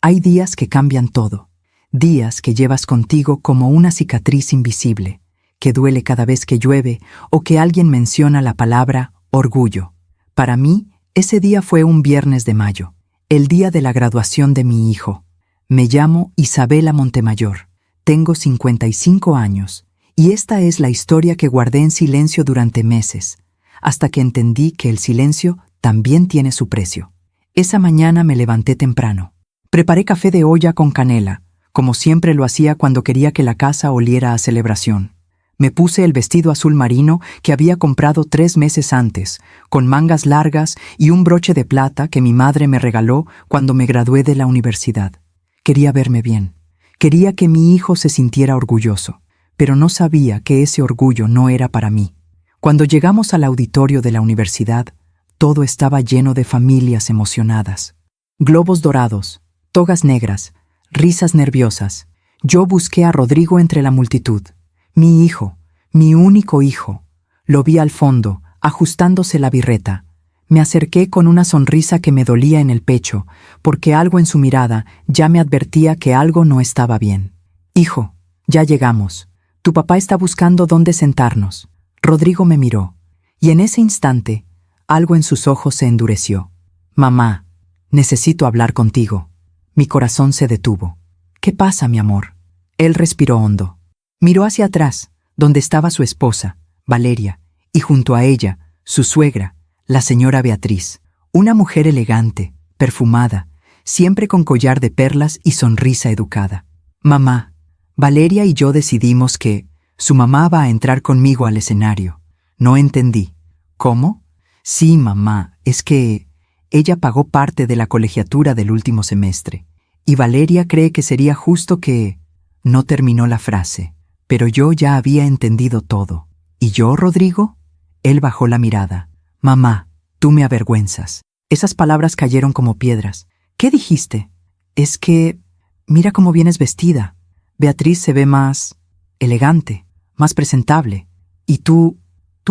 Hay días que cambian todo. Días que llevas contigo como una cicatriz invisible, que duele cada vez que llueve o que alguien menciona la palabra orgullo. Para mí, ese día fue un viernes de mayo, el día de la graduación de mi hijo. Me llamo Isabela Montemayor. Tengo 55 años y esta es la historia que guardé en silencio durante meses, hasta que entendí que el silencio también tiene su precio. Esa mañana me levanté temprano. Preparé café de olla con canela, como siempre lo hacía cuando quería que la casa oliera a celebración. Me puse el vestido azul marino que había comprado 3 meses antes, con mangas largas y un broche de plata que mi madre me regaló cuando me gradué de la universidad. Quería verme bien. Quería que mi hijo se sintiera orgulloso, pero no sabía que ese orgullo no era para mí. Cuando llegamos al auditorio de la universidad, todo estaba lleno de familias emocionadas. Globos dorados, togas negras, risas nerviosas. Yo busqué a Rodrigo entre la multitud. Mi hijo, mi único hijo. Lo vi al fondo, ajustándose la birreta. Me acerqué con una sonrisa que me dolía en el pecho, porque algo en su mirada ya me advertía que algo no estaba bien. Hijo, ya llegamos. Tu papá está buscando dónde sentarnos. Rodrigo me miró, y en ese instante, algo en sus ojos se endureció. Mamá, necesito hablar contigo. Mi corazón se detuvo. ¿Qué pasa, mi amor? Él respiró hondo. Miró hacia atrás, donde estaba su esposa, Valeria, y junto a ella, su suegra, la señora Beatriz, una mujer elegante, perfumada, siempre con collar de perlas y sonrisa educada. Mamá, Valeria y yo decidimos que su mamá va a entrar conmigo al escenario. No entendí. ¿Cómo? Sí, mamá, es que ella pagó parte de la colegiatura del último semestre, y Valeria cree que sería justo que... No terminó la frase, pero yo ya había entendido todo. ¿Y yo, Rodrigo? Él bajó la mirada. Mamá, tú me avergüenzas. Esas palabras cayeron como piedras. ¿Qué dijiste? Es que... Mira cómo vienes vestida. Beatriz se ve más... elegante, más presentable. Y tú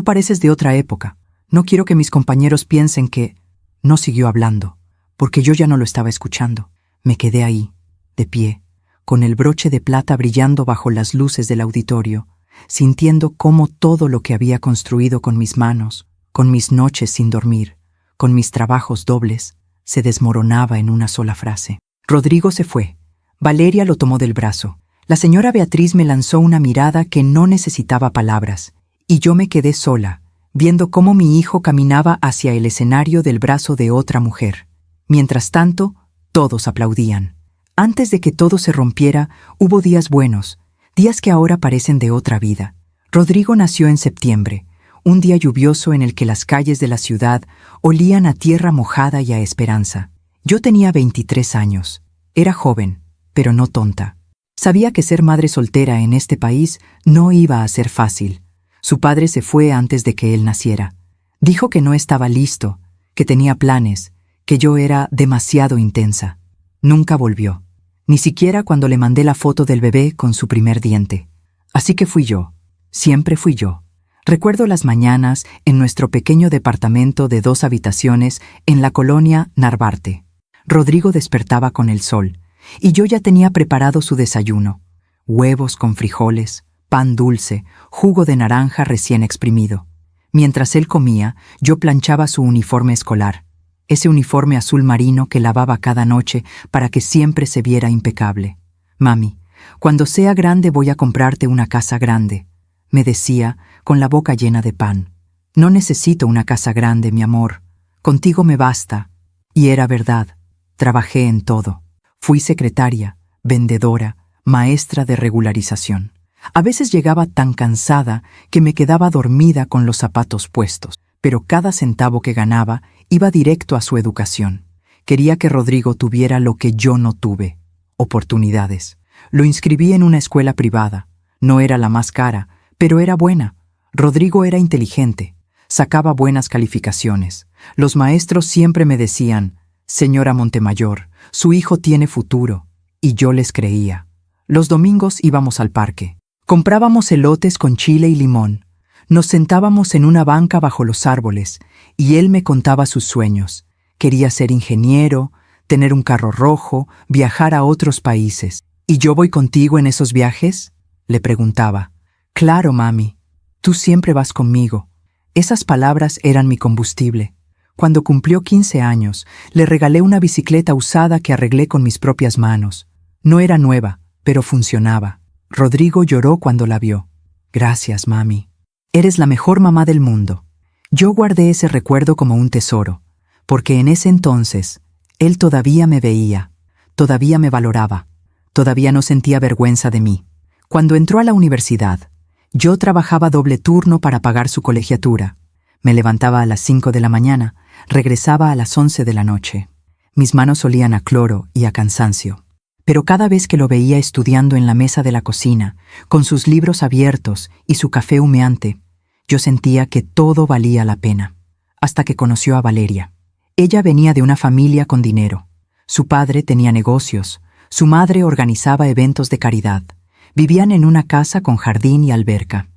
pareces de otra época. No quiero que mis compañeros piensen que... No siguió hablando, porque yo ya no lo estaba escuchando. Me quedé ahí, de pie, con el broche de plata brillando bajo las luces del auditorio, sintiendo cómo todo lo que había construido con mis manos, con mis noches sin dormir, con mis trabajos dobles, se desmoronaba en una sola frase. Rodrigo se fue. Valeria lo tomó del brazo. La señora Beatriz me lanzó una mirada que no necesitaba palabras, y yo me quedé sola, viendo cómo mi hijo caminaba hacia el escenario del brazo de otra mujer. Mientras tanto, todos aplaudían. Antes de que todo se rompiera, hubo días buenos, días que ahora parecen de otra vida. Rodrigo nació en septiembre, un día lluvioso en el que las calles de la ciudad olían a tierra mojada y a esperanza. Yo tenía 23 años. Era joven, pero no tonta. Sabía que ser madre soltera en este país no iba a ser fácil. Su padre se fue antes de que él naciera. Dijo que no estaba listo, que tenía planes, que yo era demasiado intensa. Nunca volvió, ni siquiera cuando le mandé la foto del bebé con su primer diente. Así que fui yo, siempre fui yo. Recuerdo las mañanas en nuestro pequeño departamento de 2 habitaciones en la colonia Narvarte. Rodrigo despertaba con el sol, y yo ya tenía preparado su desayuno. Huevos con frijoles, pan dulce, jugo de naranja recién exprimido. Mientras él comía, yo planchaba su uniforme escolar, ese uniforme azul marino que lavaba cada noche para que siempre se viera impecable. Mami, cuando sea grande voy a comprarte una casa grande, me decía con la boca llena de pan. No necesito una casa grande, mi amor. Contigo me basta. Y era verdad. Trabajé en todo. Fui secretaria, vendedora, maestra de regularización. A veces llegaba tan cansada que me quedaba dormida con los zapatos puestos, pero cada centavo que ganaba iba directo a su educación. Quería que Rodrigo tuviera lo que yo no tuve, oportunidades. Lo inscribí en una escuela privada. No era la más cara, pero era buena. Rodrigo era inteligente, sacaba buenas calificaciones. Los maestros siempre me decían, «Señora Montemayor, su hijo tiene futuro», y yo les creía. Los domingos íbamos al parque. Comprábamos elotes con chile y limón. Nos sentábamos en una banca bajo los árboles, y él me contaba sus sueños. Quería ser ingeniero, tener un carro rojo, viajar a otros países. ¿Y yo voy contigo en esos viajes?, le preguntaba. Claro, mami. Tú siempre vas conmigo. Esas palabras eran mi combustible. Cuando cumplió 15 años, le regalé una bicicleta usada que arreglé con mis propias manos. No era nueva, pero funcionaba. Rodrigo lloró cuando la vio. Gracias, mami. Eres la mejor mamá del mundo. Yo guardé ese recuerdo como un tesoro, porque en ese entonces, él todavía me veía, todavía me valoraba, todavía no sentía vergüenza de mí. Cuando entró a la universidad, yo trabajaba doble turno para pagar su colegiatura. Me levantaba a las 5 de la mañana, regresaba a las 11 de la noche. Mis manos olían a cloro y a cansancio. Pero cada vez que lo veía estudiando en la mesa de la cocina, con sus libros abiertos y su café humeante, yo sentía que todo valía la pena. Hasta que conoció a Valeria. Ella venía de una familia con dinero. Su padre tenía negocios, su madre organizaba eventos de caridad. Vivían en una casa con jardín y alberca.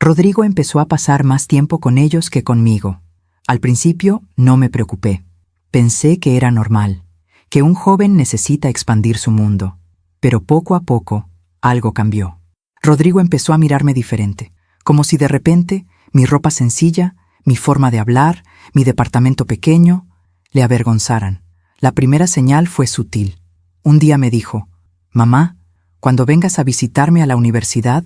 Rodrigo empezó a pasar más tiempo con ellos que conmigo. Al principio no me preocupé. Pensé que era normal, que un joven necesita expandir su mundo. Pero poco a poco, algo cambió. Rodrigo empezó a mirarme diferente, como si de repente mi ropa sencilla, mi forma de hablar, mi departamento pequeño, le avergonzaran. La primera señal fue sutil. Un día me dijo, «Mamá, cuando vengas a visitarme a la universidad,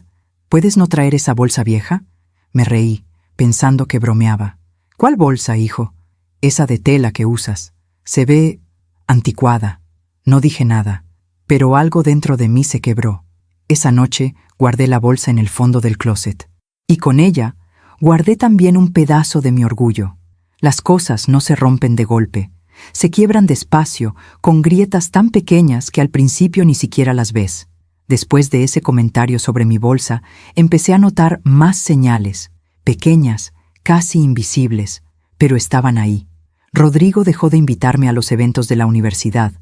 ¿puedes no traer esa bolsa vieja?» Me reí, pensando que bromeaba. «¿Cuál bolsa, hijo?» «Esa de tela que usas. Se ve anticuada». No dije nada, pero algo dentro de mí se quebró. Esa noche guardé la bolsa en el fondo del closet. Y con ella guardé también un pedazo de mi orgullo. Las cosas no se rompen de golpe. Se quiebran despacio, con grietas tan pequeñas que al principio ni siquiera las ves. Después de ese comentario sobre mi bolsa, empecé a notar más señales, pequeñas, casi invisibles, pero estaban ahí. Rodrigo dejó de invitarme a los eventos de la universidad.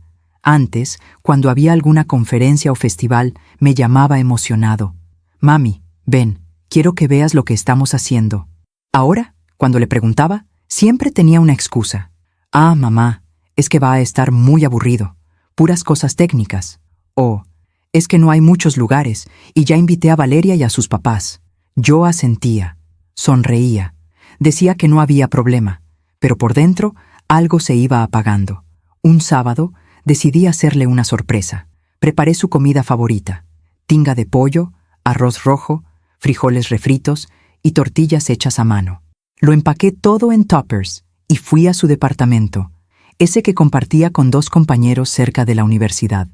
Antes, cuando había alguna conferencia o festival, me llamaba emocionado. «Mami, ven, quiero que veas lo que estamos haciendo». Ahora, cuando le preguntaba, siempre tenía una excusa. «Ah, mamá, es que va a estar muy aburrido. Puras cosas técnicas». O «Es que no hay muchos lugares y ya invité a Valeria y a sus papás». Yo asentía, sonreía, decía que no había problema, pero por dentro algo se iba apagando. Un sábado decidí hacerle una sorpresa. Preparé su comida favorita: tinga de pollo, arroz rojo, frijoles refritos y tortillas hechas a mano. Lo empaqué todo en tuppers y fui a su departamento, ese que compartía con 2 compañeros cerca de la universidad.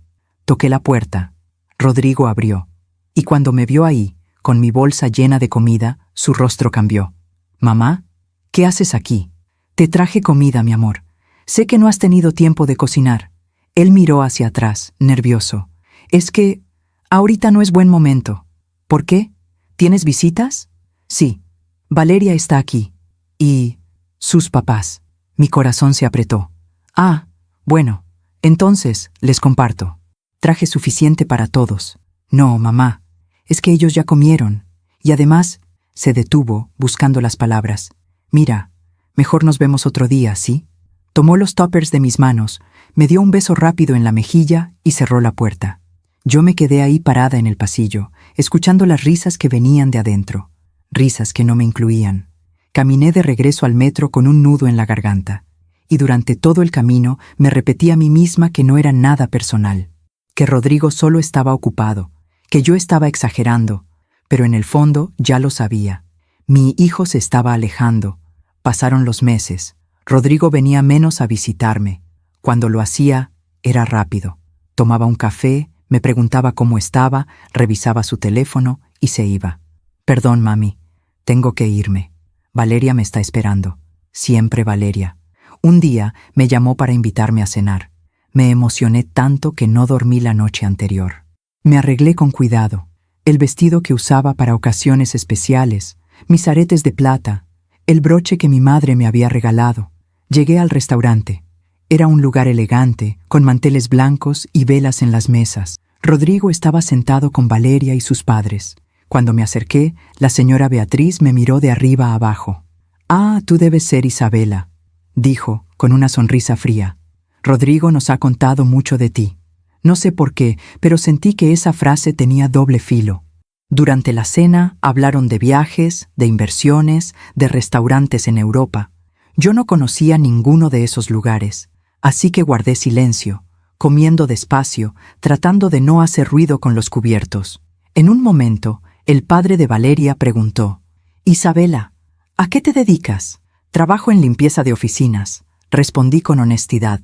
Toqué la puerta. Rodrigo abrió, y cuando me vio ahí, con mi bolsa llena de comida, su rostro cambió. «Mamá, ¿qué haces aquí?» «Te traje comida, mi amor. Sé que no has tenido tiempo de cocinar». Él miró hacia atrás, nervioso. «Es que ahorita no es buen momento». «¿Por qué? ¿Tienes visitas?» «Sí, Valeria está aquí. Y sus papás». Mi corazón se apretó. «Ah, bueno, entonces les comparto. Traje suficiente para todos». «No, mamá, es que ellos ya comieron. Y además», se detuvo, buscando las palabras. «Mira, mejor nos vemos otro día, ¿sí?» Tomó los tuppers de mis manos, me dio un beso rápido en la mejilla y cerró la puerta. Yo me quedé ahí parada en el pasillo, escuchando las risas que venían de adentro. Risas que no me incluían. Caminé de regreso al metro con un nudo en la garganta. Y durante todo el camino me repetí a mí misma que no era nada personal. Que Rodrigo solo estaba ocupado. Que yo estaba exagerando. Pero en el fondo ya lo sabía. Mi hijo se estaba alejando. Pasaron los meses. Rodrigo venía menos a visitarme. Cuando lo hacía, era rápido. Tomaba un café, me preguntaba cómo estaba, revisaba su teléfono y se iba. «Perdón, mami, tengo que irme. Valeria me está esperando». Siempre Valeria. Un día me llamó para invitarme a cenar. Me emocioné tanto que no dormí la noche anterior. Me arreglé con cuidado. El vestido que usaba para ocasiones especiales, mis aretes de plata, el broche que mi madre me había regalado. Llegué al restaurante. Era un lugar elegante, con manteles blancos y velas en las mesas. Rodrigo estaba sentado con Valeria y sus padres. Cuando me acerqué, la señora Beatriz me miró de arriba a abajo. «Ah, tú debes ser Isabela», dijo, con una sonrisa fría. Rodrigo nos ha contado mucho de ti. No sé por qué, pero sentí que esa frase tenía doble filo. Durante la cena hablaron de viajes, de inversiones, de restaurantes en Europa. Yo no conocía ninguno de esos lugares, así que guardé silencio, comiendo despacio, tratando de no hacer ruido con los cubiertos. En un momento, el padre de Valeria preguntó: «Isabela, ¿a qué te dedicas?» «Trabajo en limpieza de oficinas», respondí con honestidad.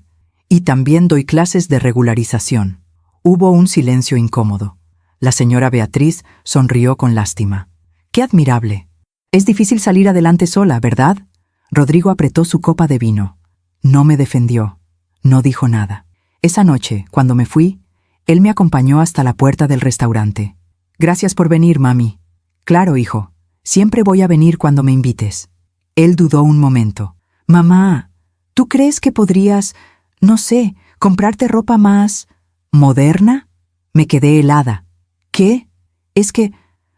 «Y también doy clases de regularización». Hubo un silencio incómodo. La señora Beatriz sonrió con lástima. «Qué admirable. Es difícil salir adelante sola, ¿verdad?» Rodrigo apretó su copa de vino. No me defendió. No dijo nada. Esa noche, cuando me fui, él me acompañó hasta la puerta del restaurante. «Gracias por venir, mami». «Claro, hijo. Siempre voy a venir cuando me invites». Él dudó un momento. «Mamá, ¿tú crees que podrías, no sé, comprarte ropa más moderna?» Me quedé helada. «¿Qué? Es que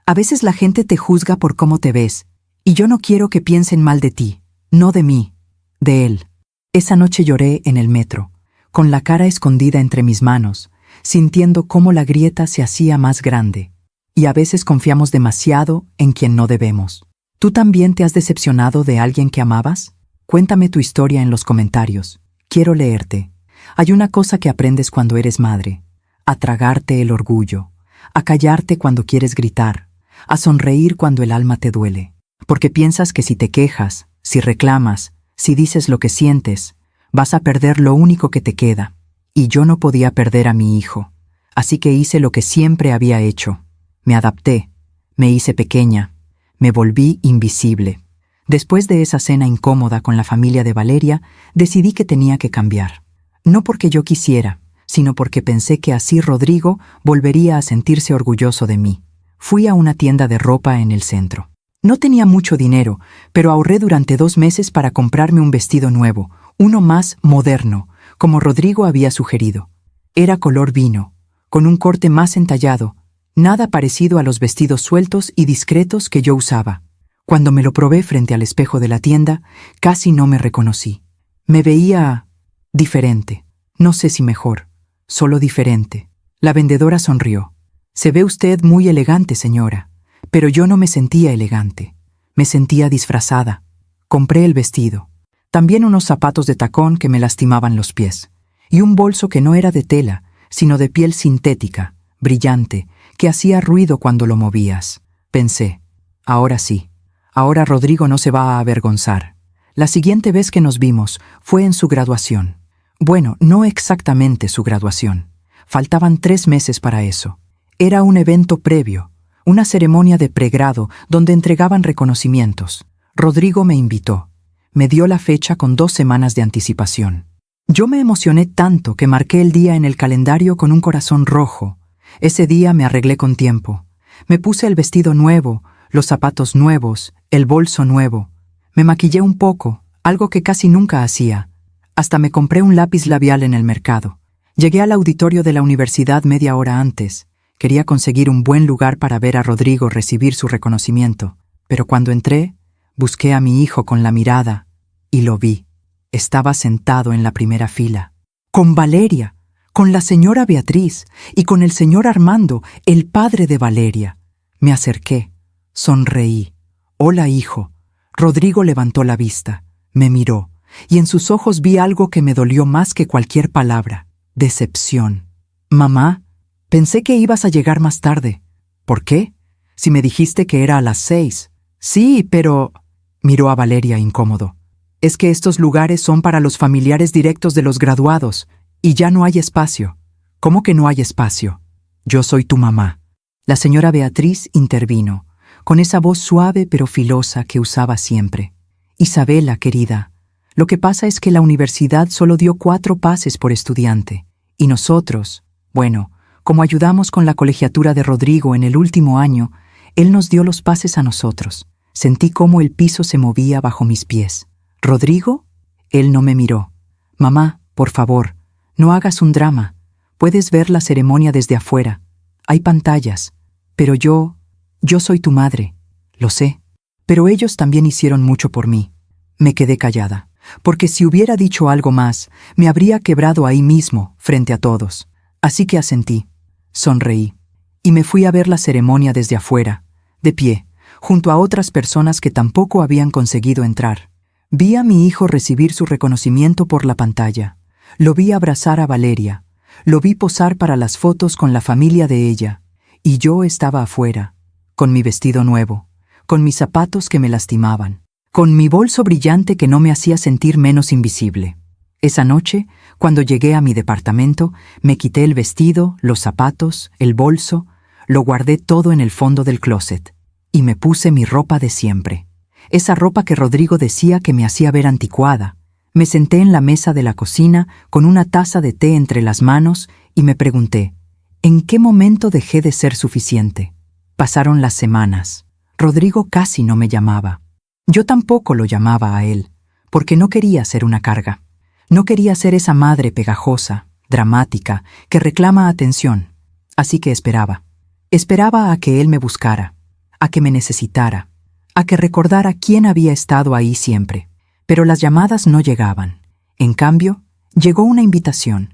a veces la gente te juzga por cómo te ves, y yo no quiero que piensen mal de ti, no de mí, de él». Esa noche lloré en el metro, con la cara escondida entre mis manos, sintiendo cómo la grieta se hacía más grande. Y a veces confiamos demasiado en quien no debemos. ¿Tú también te has decepcionado de alguien que amabas? Cuéntame tu historia en los comentarios. Quiero leerte. Hay una cosa que aprendes cuando eres madre: a tragarte el orgullo, a callarte cuando quieres gritar, a sonreír cuando el alma te duele. Porque piensas que si te quejas, si reclamas, si dices lo que sientes, vas a perder lo único que te queda. Y yo no podía perder a mi hijo. Así que hice lo que siempre había hecho. Me adapté, me hice pequeña, me volví invisible. Después de esa cena incómoda con la familia de Valeria, decidí que tenía que cambiar. No porque yo quisiera, sino porque pensé que así Rodrigo volvería a sentirse orgulloso de mí. Fui a una tienda de ropa en el centro. No tenía mucho dinero, pero ahorré durante 2 meses para comprarme un vestido nuevo, uno más moderno, como Rodrigo había sugerido. Era color vino, con un corte más entallado, nada parecido a los vestidos sueltos y discretos que yo usaba. Cuando me lo probé frente al espejo de la tienda, casi no me reconocí. Me veía diferente, no sé si mejor, solo diferente. La vendedora sonrió. «Se ve usted muy elegante, señora». Pero yo no me sentía elegante, me sentía disfrazada. Compré el vestido, también unos zapatos de tacón que me lastimaban los pies, y un bolso que no era de tela, sino de piel sintética, brillante, que hacía ruido cuando lo movías. Pensé: ahora sí, ahora Rodrigo no se va a avergonzar. La siguiente vez que nos vimos fue en su graduación. Bueno, no exactamente su graduación. Faltaban 3 meses para eso. Era un evento previo, una ceremonia de pregrado donde entregaban reconocimientos. Rodrigo me invitó. Me dio la fecha con 2 semanas de anticipación. Yo me emocioné tanto que marqué el día en el calendario con un corazón rojo. Ese día me arreglé con tiempo. Me puse el vestido nuevo, los zapatos nuevos, el bolso nuevo. Me maquillé un poco, algo que casi nunca hacía. Hasta me compré un lápiz labial en el mercado. Llegué al auditorio de la universidad media hora antes. Quería conseguir un buen lugar para ver a Rodrigo recibir su reconocimiento, pero cuando entré, busqué a mi hijo con la mirada y lo vi. Estaba sentado en la primera fila, con Valeria, con la señora Beatriz y con el señor Armando, el padre de Valeria. Me acerqué, sonreí. «Hola, hijo». Rodrigo levantó la vista, me miró, y en sus ojos vi algo que me dolió más que cualquier palabra: decepción. «Mamá, pensé que ibas a llegar más tarde». «¿Por qué? Si me dijiste que era a las 6». «Sí, pero…» Miró a Valeria incómodo. «Es que estos lugares son para los familiares directos de los graduados, y ya no hay espacio». «¿Cómo que no hay espacio? Yo soy tu mamá». La señora Beatriz intervino, con esa voz suave pero filosa que usaba siempre. «Isabela, querida, lo que pasa es que la universidad solo dio 4 pases por estudiante, y nosotros, bueno, como ayudamos con la colegiatura de Rodrigo en el último año, él nos dio los pases a nosotros». Sentí cómo el piso se movía bajo mis pies. «¿Rodrigo?» Él no me miró. «Mamá, por favor, no hagas un drama. Puedes ver la ceremonia desde afuera. Hay pantallas. Pero yo soy tu madre. Lo sé. Pero ellos también hicieron mucho por mí». Me quedé callada. porque si hubiera dicho algo más, me habría quebrado ahí mismo, frente a todos. Así que asentí, sonreí, y me fui a ver la ceremonia desde afuera, de pie, junto a otras personas que tampoco habían conseguido entrar. Vi a mi hijo recibir su reconocimiento por la pantalla. Lo vi abrazar a Valeria. Lo vi posar para las fotos con la familia de ella. Y yo estaba afuera, con mi vestido nuevo, con mis zapatos que me lastimaban, con mi bolso brillante que no me hacía sentir menos invisible. Esa noche, cuando llegué a mi departamento, me quité el vestido, los zapatos, el bolso, lo guardé todo en el fondo del closet, y me puse mi ropa de siempre. Esa ropa que Rodrigo decía que me hacía ver anticuada. Me senté en la mesa de la cocina con una taza de té entre las manos y me pregunté, ¿en qué momento dejé de ser suficiente? Pasaron las semanas. Rodrigo casi no me llamaba. Yo tampoco lo llamaba a él, porque no quería ser una carga. No quería ser esa madre pegajosa, dramática, que reclama atención. Así que esperaba. Esperaba a que él me buscara, a que me necesitara, a que recordara quién había estado ahí siempre. Pero las llamadas no llegaban. En cambio, llegó una invitación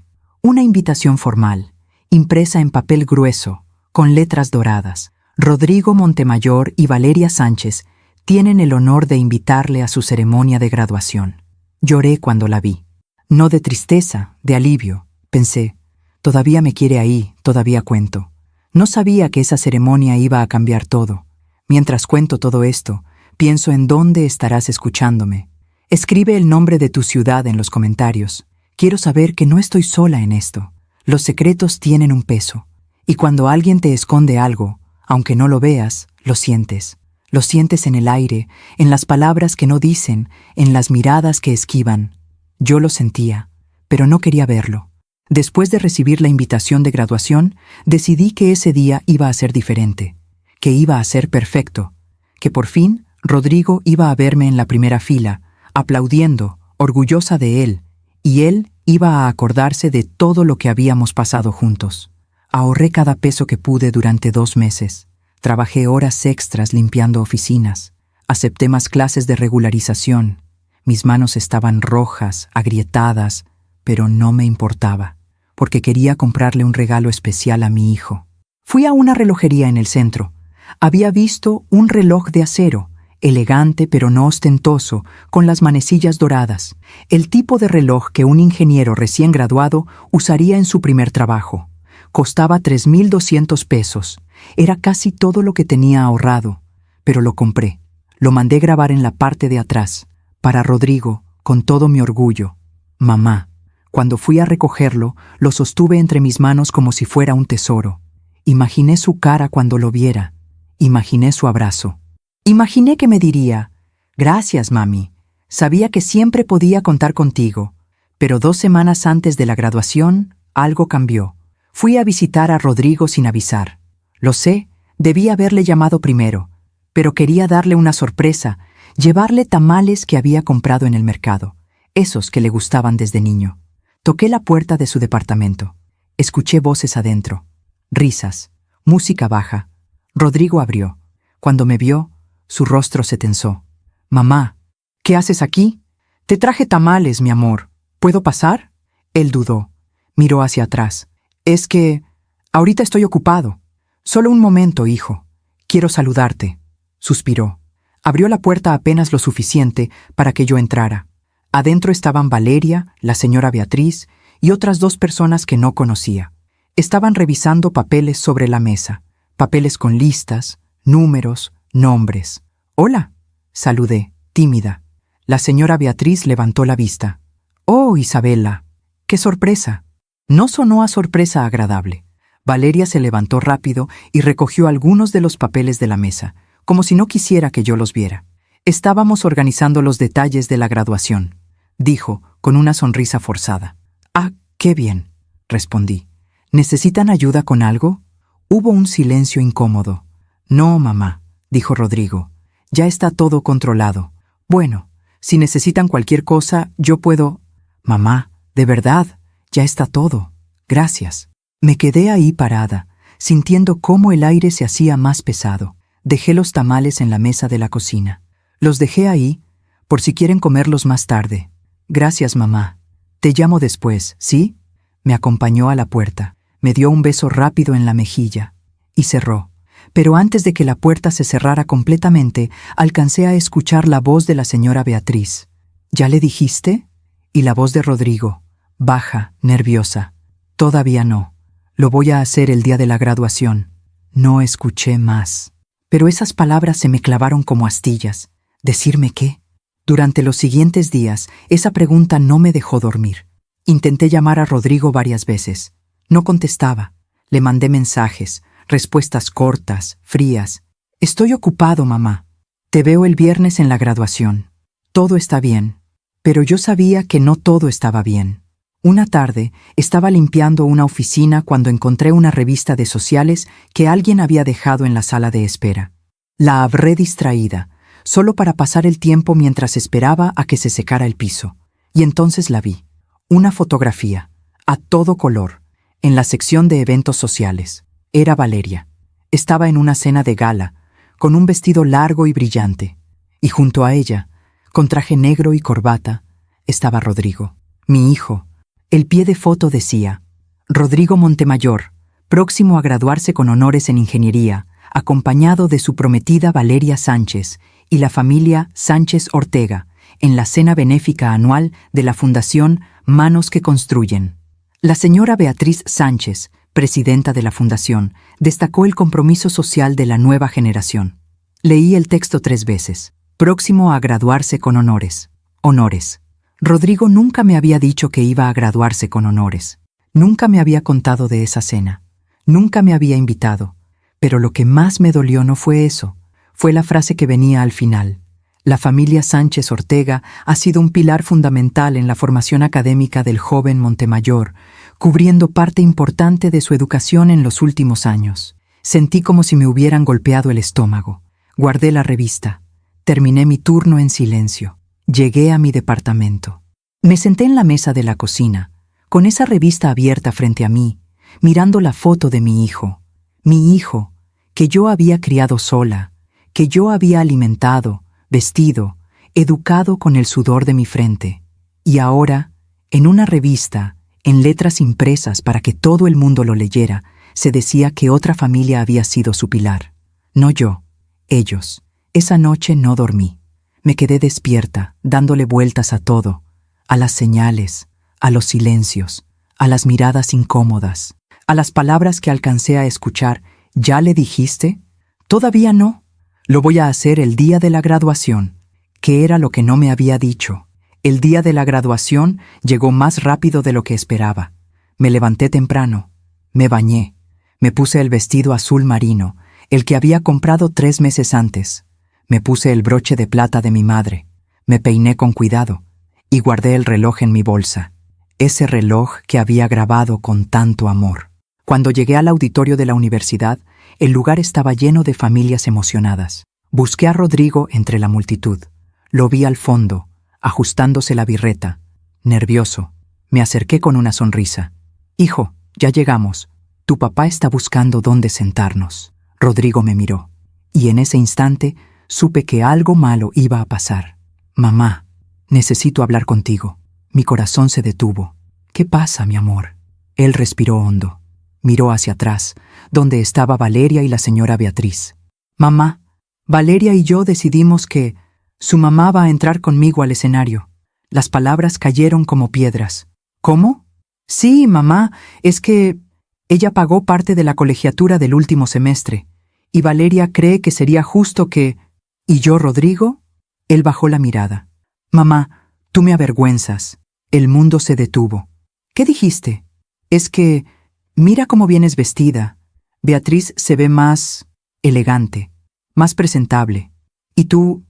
formal, impresa en papel grueso, con letras doradas. Rodrigo Montemayor y Valeria Sánchez tienen el honor de invitarle a su ceremonia de graduación. Lloré cuando la vi. No de tristeza, de alivio. Pensé, todavía me quiere ahí, todavía cuento. No sabía que esa ceremonia iba a cambiar todo. Mientras cuento todo esto, pienso en dónde estarás escuchándome. Escribe el nombre de tu ciudad en los comentarios. Quiero saber que no estoy sola en esto. Los secretos tienen un peso. Y cuando alguien te esconde algo, aunque no lo veas, lo sientes. Lo sientes en el aire, en las palabras que no dicen, en las miradas que esquivan. Yo lo sentía, pero no quería verlo. Después de recibir la invitación de graduación, decidí que ese día iba a ser diferente, que iba a ser perfecto, que por fin Rodrigo iba a verme en la primera fila, aplaudiendo, orgullosa de él, y él iba a acordarse de todo lo que habíamos pasado juntos. Ahorré cada peso que pude durante 2 meses. Trabajé horas extras limpiando oficinas. Acepté más clases de regularización. Mis manos estaban rojas, agrietadas, pero no me importaba, porque quería comprarle un regalo especial a mi hijo. Fui a una relojería en el centro. Había visto un reloj de acero, elegante pero no ostentoso, con las manecillas doradas, el tipo de reloj que un ingeniero recién graduado usaría en su primer trabajo. Costaba 3,200 pesos. Era casi todo lo que tenía ahorrado, pero lo compré. Lo mandé grabar en la parte de atrás, para Rodrigo, con todo mi orgullo. Mamá. Cuando fui a recogerlo, lo sostuve entre mis manos como si fuera un tesoro. Imaginé su cara cuando lo viera. Imaginé su abrazo. Imaginé que me diría, «Gracias, mami. Sabía que siempre podía contar contigo». Pero 2 semanas antes de la graduación, algo cambió. Fui a visitar a Rodrigo sin avisar. Lo sé, debí haberle llamado primero, pero quería darle una sorpresa, llevarle tamales que había comprado en el mercado, esos que le gustaban desde niño. Toqué la puerta de su departamento. Escuché voces adentro, risas, música baja. Rodrigo abrió. Cuando me vio, su rostro se tensó. «Mamá, ¿qué haces aquí?» «Te traje tamales, mi amor. ¿Puedo pasar?» Él dudó. Miró hacia atrás. «Es que... ahorita estoy ocupado. Solo un momento, hijo. Quiero saludarte». Suspiró. Abrió la puerta apenas lo suficiente para que yo entrara. Adentro estaban Valeria, la señora Beatriz y otras 2 personas que no conocía. Estaban revisando papeles sobre la mesa. Papeles con listas, números, nombres. «Hola», saludé, tímida. La señora Beatriz levantó la vista. «Oh, Isabela, qué sorpresa». No sonó a sorpresa agradable. Valeria se levantó rápido y recogió algunos de los papeles de la mesa, como si no quisiera que yo los viera. «Estábamos organizando los detalles de la graduación», dijo, con una sonrisa forzada. «Ah, qué bien», respondí. «¿Necesitan ayuda con algo?» Hubo un silencio incómodo. «No, mamá», dijo Rodrigo. «Ya está todo controlado. Bueno, si necesitan cualquier cosa, yo puedo...» «Mamá, de verdad, ya está todo. Gracias». Me quedé ahí parada, sintiendo cómo el aire se hacía más pesado. Dejé los tamales en la mesa de la cocina. Los dejé ahí, por si quieren comerlos más tarde. Gracias, mamá. Te llamo después, ¿sí? Me acompañó a la puerta, me dio un beso rápido en la mejilla y cerró. Pero antes de que la puerta se cerrara completamente, alcancé a escuchar la voz de la señora Beatriz. ¿Ya le dijiste? Y la voz de Rodrigo, baja, nerviosa. Todavía no. Lo voy a hacer el día de la graduación. No escuché más. Pero esas palabras se me clavaron como astillas. ¿Decirme qué? Durante los siguientes días, esa pregunta no me dejó dormir. Intenté llamar a Rodrigo varias veces. No contestaba. Le mandé mensajes, respuestas cortas, frías. Estoy ocupado, mamá. Te veo el viernes en la graduación. Todo está bien. Pero yo sabía que no todo estaba bien. Una tarde, estaba limpiando una oficina cuando encontré una revista de sociales que alguien había dejado en la sala de espera. La abré distraída, solo para pasar el tiempo mientras esperaba a que se secara el piso. Y entonces la vi. Una fotografía, a todo color, en la sección de eventos sociales. Era Valeria. Estaba en una cena de gala, con un vestido largo y brillante. Y junto a ella, con traje negro y corbata, estaba Rodrigo, mi hijo. El pie de foto decía, Rodrigo Montemayor, próximo a graduarse con honores en ingeniería, acompañado de su prometida Valeria Sánchez y la familia Sánchez Ortega, en la cena benéfica anual de la Fundación Manos que Construyen. La señora Beatriz Sánchez, presidenta de la fundación, destacó el compromiso social de la nueva generación. Leí el texto 3 veces. Próximo a graduarse con honores. Honores. Rodrigo nunca me había dicho que iba a graduarse con honores. Nunca me había contado de esa cena. Nunca me había invitado. Pero lo que más me dolió no fue eso. Fue la frase que venía al final. La familia Sánchez Ortega ha sido un pilar fundamental en la formación académica del joven Montemayor, cubriendo parte importante de su educación en los últimos años. Sentí como si me hubieran golpeado el estómago. Guardé la revista. Terminé mi turno en silencio. Llegué a mi departamento. Me senté en la mesa de la cocina, con esa revista abierta frente a mí, mirando la foto de mi hijo, que yo había criado sola, que yo había alimentado, vestido, educado con el sudor de mi frente. Y ahora, en una revista, en letras impresas para que todo el mundo lo leyera, se decía que otra familia había sido su pilar. No yo, ellos. Esa noche no dormí. Me quedé despierta, dándole vueltas a todo, a las señales, a los silencios, a las miradas incómodas, a las palabras que alcancé a escuchar. ¿Ya le dijiste? Todavía no. Lo voy a hacer el día de la graduación. ¿Qué era lo que no me había dicho? El día de la graduación llegó más rápido de lo que esperaba. Me levanté temprano, me bañé, me puse el vestido azul marino, el que había comprado 3 meses antes. Me puse el broche de plata de mi madre, me peiné con cuidado y guardé el reloj en mi bolsa, ese reloj que había grabado con tanto amor. Cuando llegué al auditorio de la universidad, el lugar estaba lleno de familias emocionadas. Busqué a Rodrigo entre la multitud. Lo vi al fondo, ajustándose la birreta, nervioso. Me acerqué con una sonrisa. Hijo, ya llegamos. Tu papá está buscando dónde sentarnos. Rodrigo me miró, y en ese instante supe que algo malo iba a pasar. Mamá, necesito hablar contigo. Mi corazón se detuvo. ¿Qué pasa, mi amor? Él respiró hondo. Miró hacia atrás, donde estaba Valeria y la señora Beatriz. Mamá, Valeria y yo decidimos que su mamá va a entrar conmigo al escenario. Las palabras cayeron como piedras. ¿Cómo? Sí, mamá, es que ella pagó parte de la colegiatura del último semestre, y Valeria cree que sería justo que... ¿Y yo, Rodrigo? Él bajó la mirada. Mamá, tú me avergüenzas. El mundo se detuvo. ¿Qué dijiste? Es que... Mira cómo vienes vestida. Beatriz se ve más... elegante, más presentable. Y tú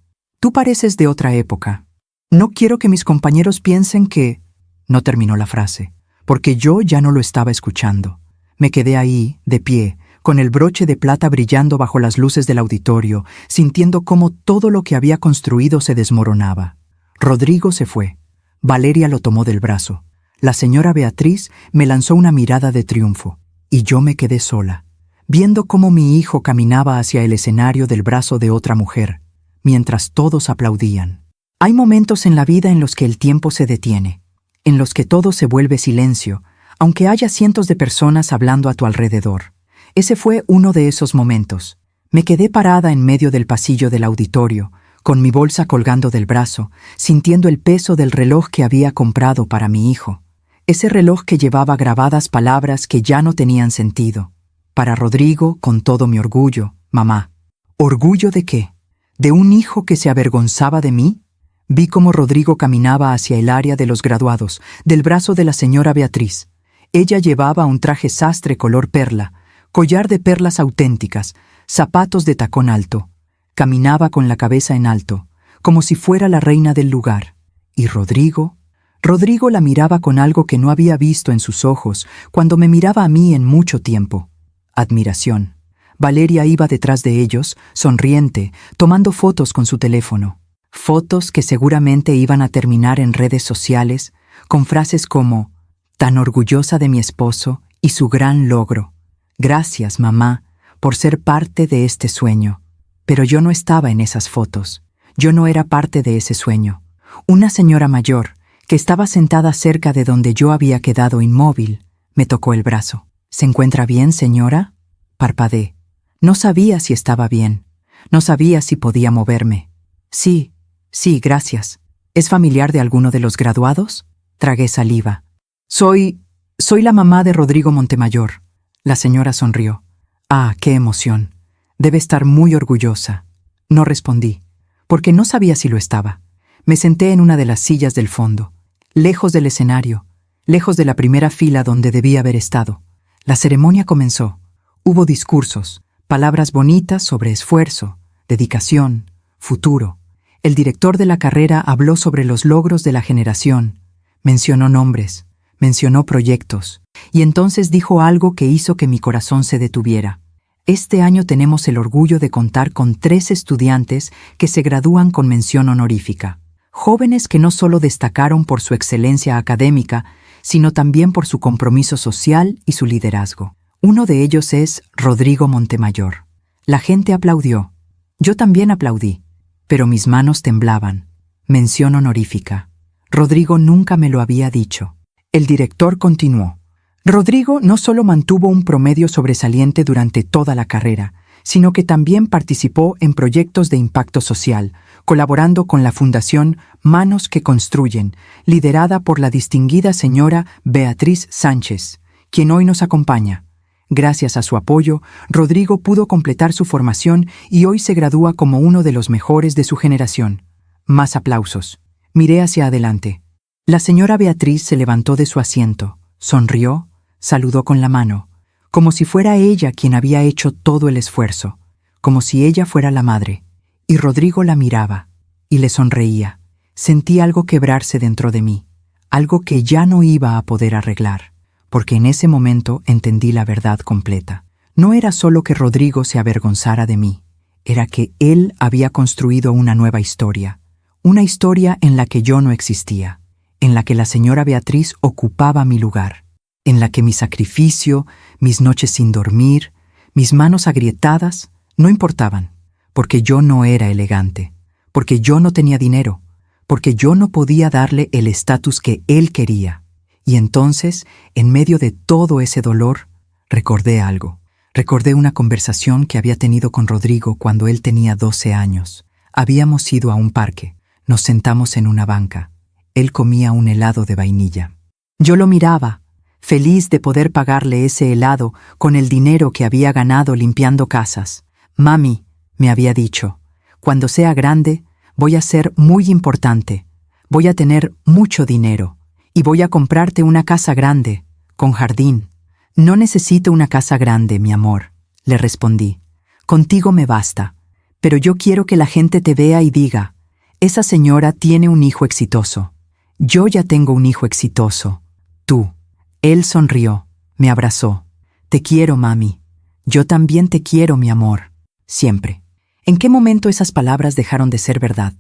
pareces de otra época. No quiero que mis compañeros piensen que... No terminó la frase, porque yo ya no lo estaba escuchando. Me quedé ahí, de pie, con el broche de plata brillando bajo las luces del auditorio, sintiendo cómo todo lo que había construido se desmoronaba. Rodrigo se fue. Valeria lo tomó del brazo. La señora Beatriz me lanzó una mirada de triunfo, y yo me quedé sola, viendo cómo mi hijo caminaba hacia el escenario del brazo de otra mujer, mientras todos aplaudían. Hay momentos en la vida en los que el tiempo se detiene, en los que todo se vuelve silencio, aunque haya cientos de personas hablando a tu alrededor. Ese fue uno de esos momentos. Me quedé parada en medio del pasillo del auditorio, con mi bolsa colgando del brazo, sintiendo el peso del reloj que había comprado para mi hijo. Ese reloj que llevaba grabadas palabras que ya no tenían sentido. Para Rodrigo, con todo mi orgullo, mamá. ¿Orgullo de qué? ¿De un hijo que se avergonzaba de mí? Vi cómo Rodrigo caminaba hacia el área de los graduados, del brazo de la señora Beatriz. Ella llevaba un traje sastre color perla, collar de perlas auténticas, zapatos de tacón alto. Caminaba con la cabeza en alto, como si fuera la reina del lugar. ¿Y Rodrigo? Rodrigo la miraba con algo que no había visto en sus ojos cuando me miraba a mí en mucho tiempo. Admiración. Valeria iba detrás de ellos, sonriente, tomando fotos con su teléfono. Fotos que seguramente iban a terminar en redes sociales, con frases como, tan orgullosa de mi esposo y su gran logro. Gracias, mamá, por ser parte de este sueño. Pero yo no estaba en esas fotos. Yo no era parte de ese sueño. Una señora mayor, que estaba sentada cerca de donde yo había quedado inmóvil, me tocó el brazo. ¿Se encuentra bien, señora? Parpadeé. No sabía si estaba bien. No sabía si podía moverme. Sí, gracias. ¿Es familiar de alguno de los graduados? Tragué saliva. Soy la mamá de Rodrigo Montemayor. La señora sonrió. Ah, qué emoción. Debe estar muy orgullosa. No respondí, porque no sabía si lo estaba. Me senté en una de las sillas del fondo, lejos del escenario, lejos de la primera fila donde debía haber estado. La ceremonia comenzó. Hubo discursos, palabras bonitas sobre esfuerzo, dedicación, futuro. El director de la carrera habló sobre los logros de la generación, mencionó nombres, mencionó proyectos, y entonces dijo algo que hizo que mi corazón se detuviera. Este año tenemos el orgullo de contar con 3 estudiantes que se gradúan con mención honorífica. Jóvenes que no solo destacaron por su excelencia académica, sino también por su compromiso social y su liderazgo. Uno de ellos es Rodrigo Montemayor. La gente aplaudió. Yo también aplaudí, pero mis manos temblaban. Mención honorífica. Rodrigo nunca me lo había dicho. El director continuó. Rodrigo no solo mantuvo un promedio sobresaliente durante toda la carrera, sino que también participó en proyectos de impacto social, colaborando con la Fundación Manos que Construyen, liderada por la distinguida señora Beatriz Sánchez, quien hoy nos acompaña. Gracias a su apoyo, Rodrigo pudo completar su formación y hoy se gradúa como uno de los mejores de su generación. Más aplausos. Miré hacia adelante. La señora Beatriz se levantó de su asiento, sonrió, saludó con la mano, como si fuera ella quien había hecho todo el esfuerzo, como si ella fuera la madre. Y Rodrigo la miraba, y le sonreía. Sentí algo quebrarse dentro de mí, algo que ya no iba a poder arreglar, porque en ese momento entendí la verdad completa. No era solo que Rodrigo se avergonzara de mí, era que él había construido una nueva historia, una historia en la que yo no existía, en la que la señora Beatriz ocupaba mi lugar, en la que mi sacrificio, mis noches sin dormir, mis manos agrietadas, no importaban, porque yo no era elegante, porque yo no tenía dinero, porque yo no podía darle el estatus que él quería. Y entonces, en medio de todo ese dolor, recordé algo. Recordé una conversación que había tenido con Rodrigo cuando él tenía 12 años. Habíamos ido a un parque, nos sentamos en una banca. Él comía un helado de vainilla. Yo lo miraba, feliz de poder pagarle ese helado con el dinero que había ganado limpiando casas. Mami, me había dicho, cuando sea grande, voy a ser muy importante, voy a tener mucho dinero y voy a comprarte una casa grande, con jardín. No necesito una casa grande, mi amor, le respondí. Contigo me basta, pero yo quiero que la gente te vea y diga, esa señora tiene un hijo exitoso. Yo ya tengo un hijo exitoso. Tú. Él sonrió, me abrazó. Te quiero, mami. Yo también te quiero, mi amor. Siempre. ¿En qué momento esas palabras dejaron de ser verdad?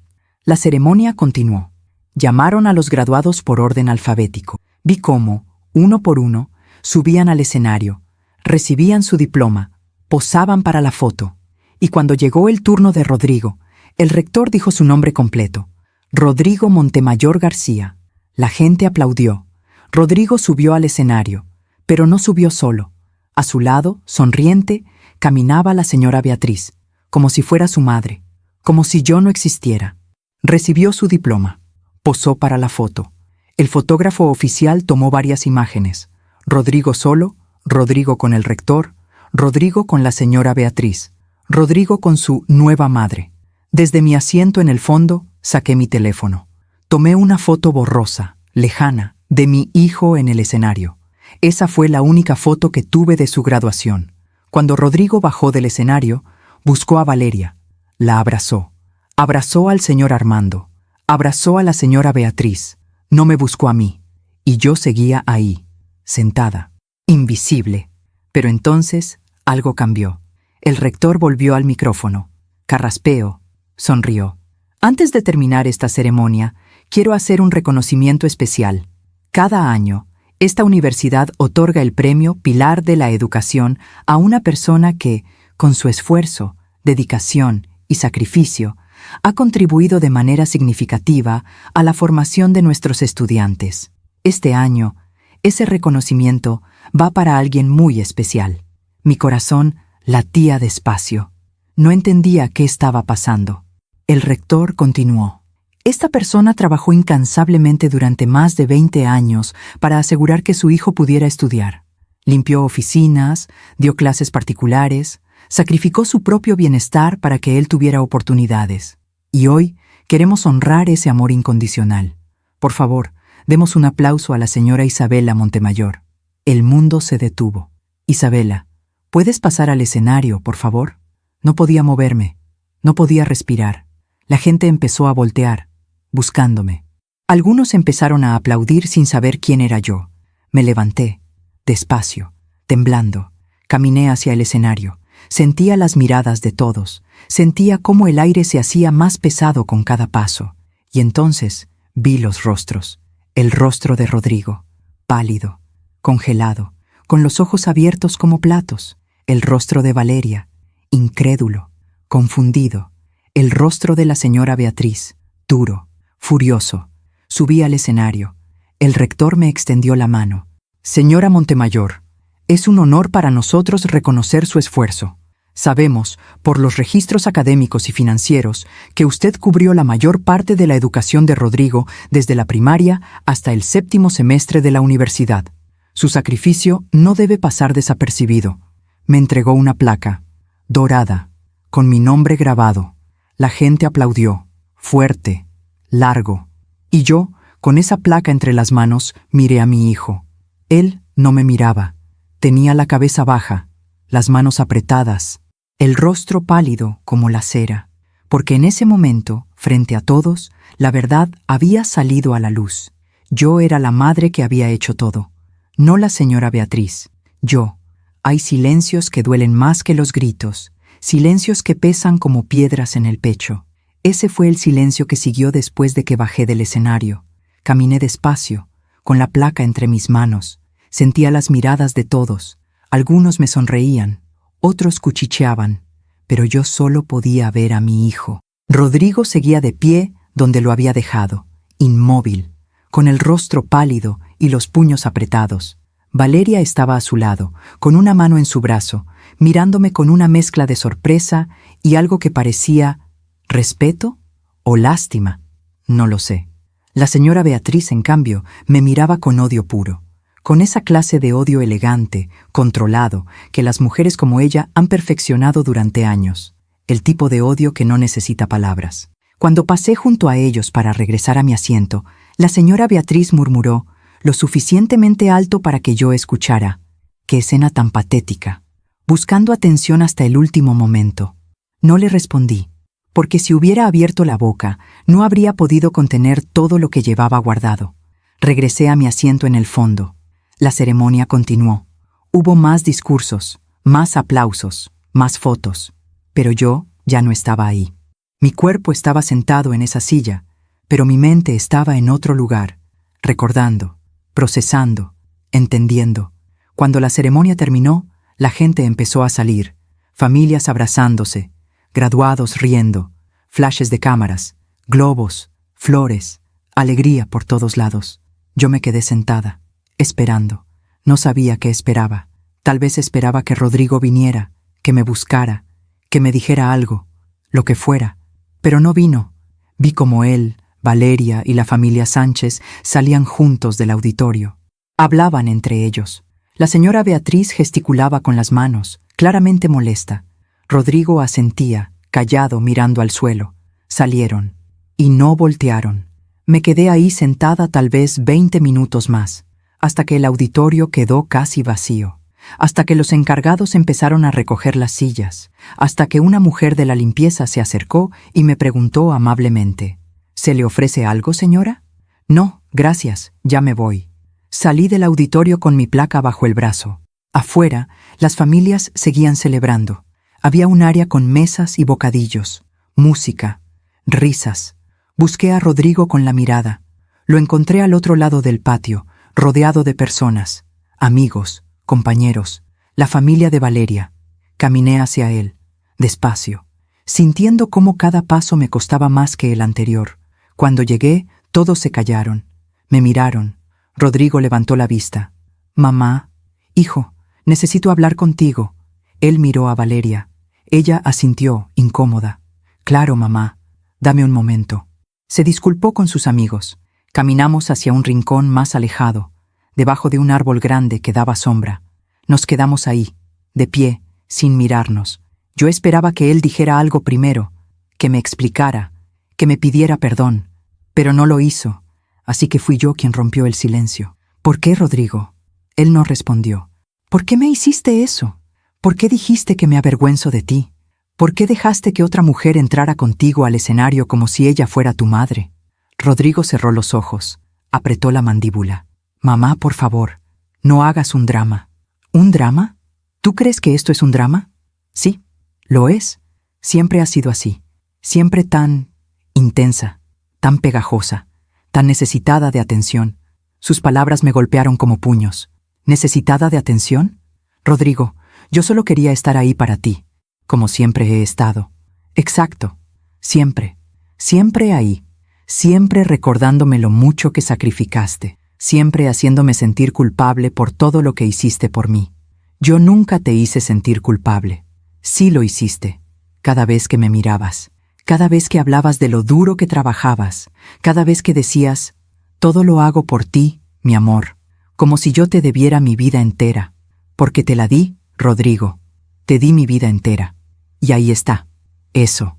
La ceremonia continuó. Llamaron a los graduados por orden alfabético. Vi cómo, uno por uno, subían al escenario, recibían su diploma, posaban para la foto. Y cuando llegó el turno de Rodrigo, el rector dijo su nombre completo. Rodrigo Montemayor García. La gente aplaudió. Rodrigo subió al escenario, pero no subió solo. A su lado, sonriente, caminaba la señora Beatriz, como si fuera su madre, como si yo no existiera. Recibió su diploma. Posó para la foto. El fotógrafo oficial tomó varias imágenes. Rodrigo solo, Rodrigo con el rector, Rodrigo con la señora Beatriz, Rodrigo con su nueva madre. Desde mi asiento en el fondo, saqué mi teléfono. Tomé una foto borrosa, lejana, de mi hijo en el escenario. Esa fue la única foto que tuve de su graduación. Cuando Rodrigo bajó del escenario, buscó a Valeria. La abrazó. Abrazó al señor Armando. Abrazó a la señora Beatriz. No me buscó a mí. Y yo seguía ahí, sentada, invisible. Pero entonces algo cambió. El rector volvió al micrófono. Carraspeó. Sonrió. Antes de terminar esta ceremonia, quiero hacer un reconocimiento especial. Cada año, esta universidad otorga el premio Pilar de la Educación a una persona que, con su esfuerzo, dedicación y sacrificio, ha contribuido de manera significativa a la formación de nuestros estudiantes. Este año, ese reconocimiento va para alguien muy especial. Mi corazón latía despacio. No entendía qué estaba pasando. El rector continuó. Esta persona trabajó incansablemente durante más de 20 años para asegurar que su hijo pudiera estudiar. Limpió oficinas, dio clases particulares, sacrificó su propio bienestar para que él tuviera oportunidades. Y hoy queremos honrar ese amor incondicional. Por favor, demos un aplauso a la señora Isabela Montemayor. El mundo se detuvo. Isabela, ¿puedes pasar al escenario, por favor? No podía moverme. No podía respirar. La gente empezó a voltear, buscándome. Algunos empezaron a aplaudir sin saber quién era yo. Me levanté, despacio, temblando. Caminé hacia el escenario. Sentía las miradas de todos. Sentía cómo el aire se hacía más pesado con cada paso. Y entonces vi los rostros. El rostro de Rodrigo, pálido, congelado, con los ojos abiertos como platos. El rostro de Valeria, incrédulo, confundido. El rostro de la señora Beatriz, duro, furioso. Subí al escenario. El rector me extendió la mano. Señora Montemayor, es un honor para nosotros reconocer su esfuerzo. Sabemos, por los registros académicos y financieros, que usted cubrió la mayor parte de la educación de Rodrigo desde la primaria hasta el 7º semestre de la universidad. Su sacrificio no debe pasar desapercibido. Me entregó una placa, dorada, con mi nombre grabado. La gente aplaudió, fuerte, largo. Y yo, con esa placa entre las manos, miré a mi hijo. Él no me miraba. Tenía la cabeza baja, las manos apretadas, el rostro pálido como la cera, porque en ese momento, frente a todos, la verdad había salido a la luz. Yo era la madre que había hecho todo, no la señora Beatriz. Yo. Hay silencios que duelen más que los gritos, silencios que pesan como piedras en el pecho. Ese fue el silencio que siguió después de que bajé del escenario. Caminé despacio, con la placa entre mis manos. Sentía las miradas de todos. Algunos me sonreían, otros cuchicheaban, pero yo solo podía ver a mi hijo. Rodrigo seguía de pie donde lo había dejado, inmóvil, con el rostro pálido y los puños apretados. Valeria estaba a su lado, con una mano en su brazo, mirándome con una mezcla de sorpresa y algo que parecía respeto o lástima. No lo sé. La señora Beatriz, en cambio, me miraba con odio puro, con esa clase de odio elegante, controlado, que las mujeres como ella han perfeccionado durante años, el tipo de odio que no necesita palabras. Cuando pasé junto a ellos para regresar a mi asiento, la señora Beatriz murmuró, lo suficientemente alto para que yo escuchara. ¡Qué escena tan patética! Buscando atención hasta el último momento. No le respondí, porque si hubiera abierto la boca, no habría podido contener todo lo que llevaba guardado. Regresé a mi asiento en el fondo. La ceremonia continuó. Hubo más discursos, más aplausos, más fotos. Pero yo ya no estaba ahí. Mi cuerpo estaba sentado en esa silla, pero mi mente estaba en otro lugar, recordando, procesando, entendiendo. Cuando la ceremonia terminó, la gente empezó a salir, familias abrazándose, graduados riendo, flashes de cámaras, globos, flores, alegría por todos lados. Yo me quedé sentada, esperando. No sabía qué esperaba. Tal vez esperaba que Rodrigo viniera, que me buscara, que me dijera algo, lo que fuera. Pero no vino. Vi como él, Valeria y la familia Sánchez salían juntos del auditorio. Hablaban entre ellos. La señora Beatriz gesticulaba con las manos, claramente molesta. Rodrigo asentía, callado, mirando al suelo. Salieron. Y no voltearon. Me quedé ahí sentada tal vez 20 minutos más, hasta que el auditorio quedó casi vacío, hasta que los encargados empezaron a recoger las sillas, hasta que una mujer de la limpieza se acercó y me preguntó amablemente: ¿Se le ofrece algo, señora? No, gracias, ya me voy. Salí del auditorio con mi placa bajo el brazo. Afuera, las familias seguían celebrando. Había un área con mesas y bocadillos, música, risas. Busqué a Rodrigo con la mirada. Lo encontré al otro lado del patio, rodeado de personas, amigos, compañeros, la familia de Valeria. Caminé hacia él, despacio, sintiendo cómo cada paso me costaba más que el anterior. Cuando llegué, todos se callaron. Me miraron. Rodrigo levantó la vista. «Mamá, hijo, necesito hablar contigo». Él miró a Valeria. Ella asintió, incómoda. «Claro, mamá. Dame un momento». Se disculpó con sus amigos. Caminamos hacia un rincón más alejado, debajo de un árbol grande que daba sombra. Nos quedamos ahí, de pie, sin mirarnos. Yo esperaba que él dijera algo primero, que me explicara, que me pidiera perdón, pero no lo hizo. Así que fui yo quien rompió el silencio. «¿Por qué, Rodrigo?» Él no respondió. «¿Por qué me hiciste eso? ¿Por qué dijiste que me avergüenzo de ti? ¿Por qué dejaste que otra mujer entrara contigo al escenario como si ella fuera tu madre?» Rodrigo cerró los ojos, apretó la mandíbula. «Mamá, por favor, no hagas un drama». ¿Un drama? ¿Tú crees que esto es un drama? Sí, lo es. Siempre ha sido así. Siempre tan intensa, tan pegajosa, tan necesitada de atención. Sus palabras me golpearon como puños. ¿Necesitada de atención? Rodrigo, yo solo quería estar ahí para ti, como siempre he estado. Exacto, siempre, siempre ahí, siempre recordándome lo mucho que sacrificaste, siempre haciéndome sentir culpable por todo lo que hiciste por mí. Yo nunca te hice sentir culpable. Sí lo hiciste, cada vez que me mirabas. Cada vez que hablabas de lo duro que trabajabas, cada vez que decías, todo lo hago por ti, mi amor, como si yo te debiera mi vida entera, porque te la di, Rodrigo, te di mi vida entera. Y ahí está. Eso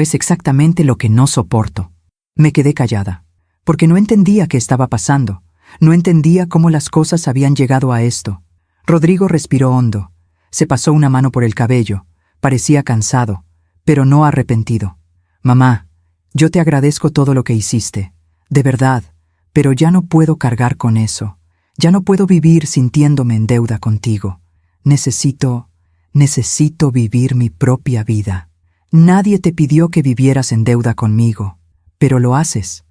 es exactamente lo que no soporto. Me quedé callada, porque no entendía qué estaba pasando, no entendía cómo las cosas habían llegado a esto. Rodrigo respiró hondo, se pasó una mano por el cabello, parecía cansado, pero no arrepentido. «Mamá, yo te agradezco todo lo que hiciste, de verdad, pero ya no puedo cargar con eso. Ya no puedo vivir sintiéndome en deuda contigo. Necesito vivir mi propia vida. Nadie te pidió que vivieras en deuda conmigo, pero lo haces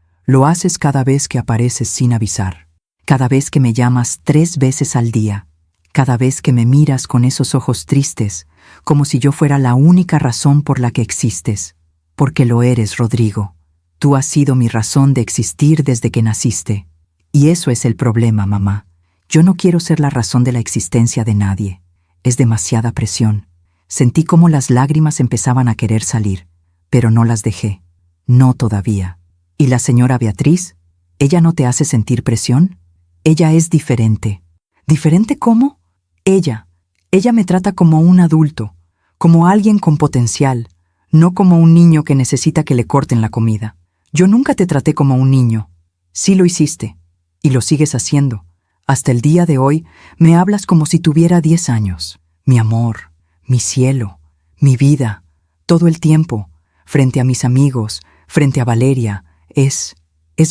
cada vez que apareces sin avisar, cada vez que me llamas 3 veces al día, cada vez que me miras con esos ojos tristes, como si yo fuera la única razón por la que existes. Porque lo eres, Rodrigo. Tú has sido mi razón de existir desde que naciste. Y eso es el problema, mamá. Yo no quiero ser la razón de la existencia de nadie. Es demasiada presión. Sentí cómo las lágrimas empezaban a querer salir, pero no las dejé. No todavía. ¿Y la señora Beatriz? ¿Ella no te hace sentir presión? Ella es diferente. ¿Diferente cómo? Ella me trata como un adulto, como alguien con potencial, no como un niño que necesita que le corten la comida. Yo nunca te traté como un niño. Sí lo hiciste, y lo sigues haciendo. Hasta el día de hoy me hablas como si tuviera 10 años. Mi amor, mi cielo, mi vida, todo el tiempo, frente a mis amigos, frente a Valeria. Es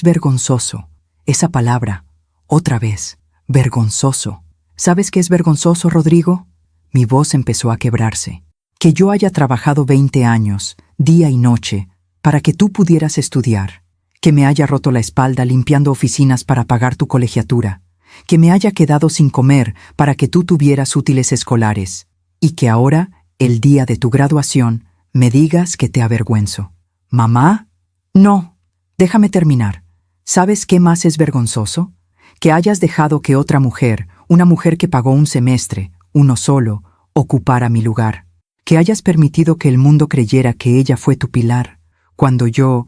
vergonzoso. Esa palabra, otra vez, vergonzoso. ¿Sabes qué es vergonzoso, Rodrigo? Mi voz empezó a quebrarse. Que yo haya trabajado 20 años, día y noche, para que tú pudieras estudiar. Que me haya roto la espalda limpiando oficinas para pagar tu colegiatura. Que me haya quedado sin comer para que tú tuvieras útiles escolares. Y que ahora, el día de tu graduación, me digas que te avergüenzo. ¿Mamá? No. Déjame terminar. ¿Sabes qué más es vergonzoso? Que hayas dejado que otra mujer, una mujer que pagó un semestre, uno solo, ocupara mi lugar. Que hayas permitido que el mundo creyera que ella fue tu pilar, cuando yo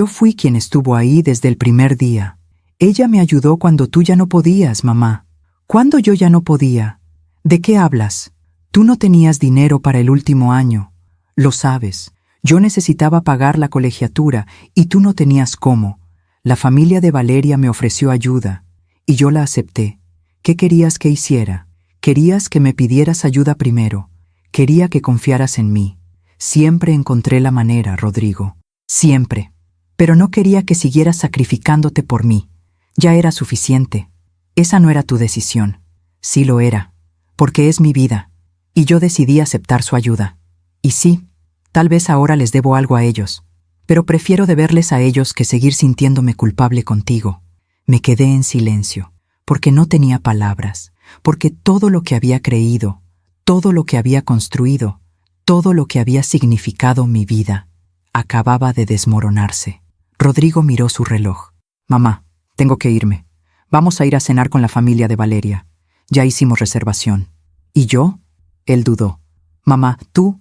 fui quien estuvo ahí desde el primer día. Ella me ayudó cuando tú ya no podías, mamá. ¿Cuándo yo ya no podía? ¿De qué hablas? Tú no tenías dinero para el último año. Lo sabes. Yo necesitaba pagar la colegiatura y tú no tenías cómo. La familia de Valeria me ofreció ayuda y yo la acepté. ¿Qué querías que hiciera? Querías que me pidieras ayuda primero. Quería que confiaras en mí. Siempre encontré la manera, Rodrigo. Siempre. Pero no quería que siguieras sacrificándote por mí. Ya era suficiente. Esa no era tu decisión. Sí lo era. Porque es mi vida. Y yo decidí aceptar su ayuda. Y sí, tal vez ahora les debo algo a ellos. Pero prefiero deberles a ellos que seguir sintiéndome culpable contigo. Me quedé en silencio, porque no tenía palabras, porque todo lo que había creído, todo lo que había construido, todo lo que había significado mi vida, acababa de desmoronarse. Rodrigo miró su reloj. Mamá, tengo que irme. Vamos a ir a cenar con la familia de Valeria. Ya hicimos reservación. ¿Y yo? Él dudó. Mamá, tú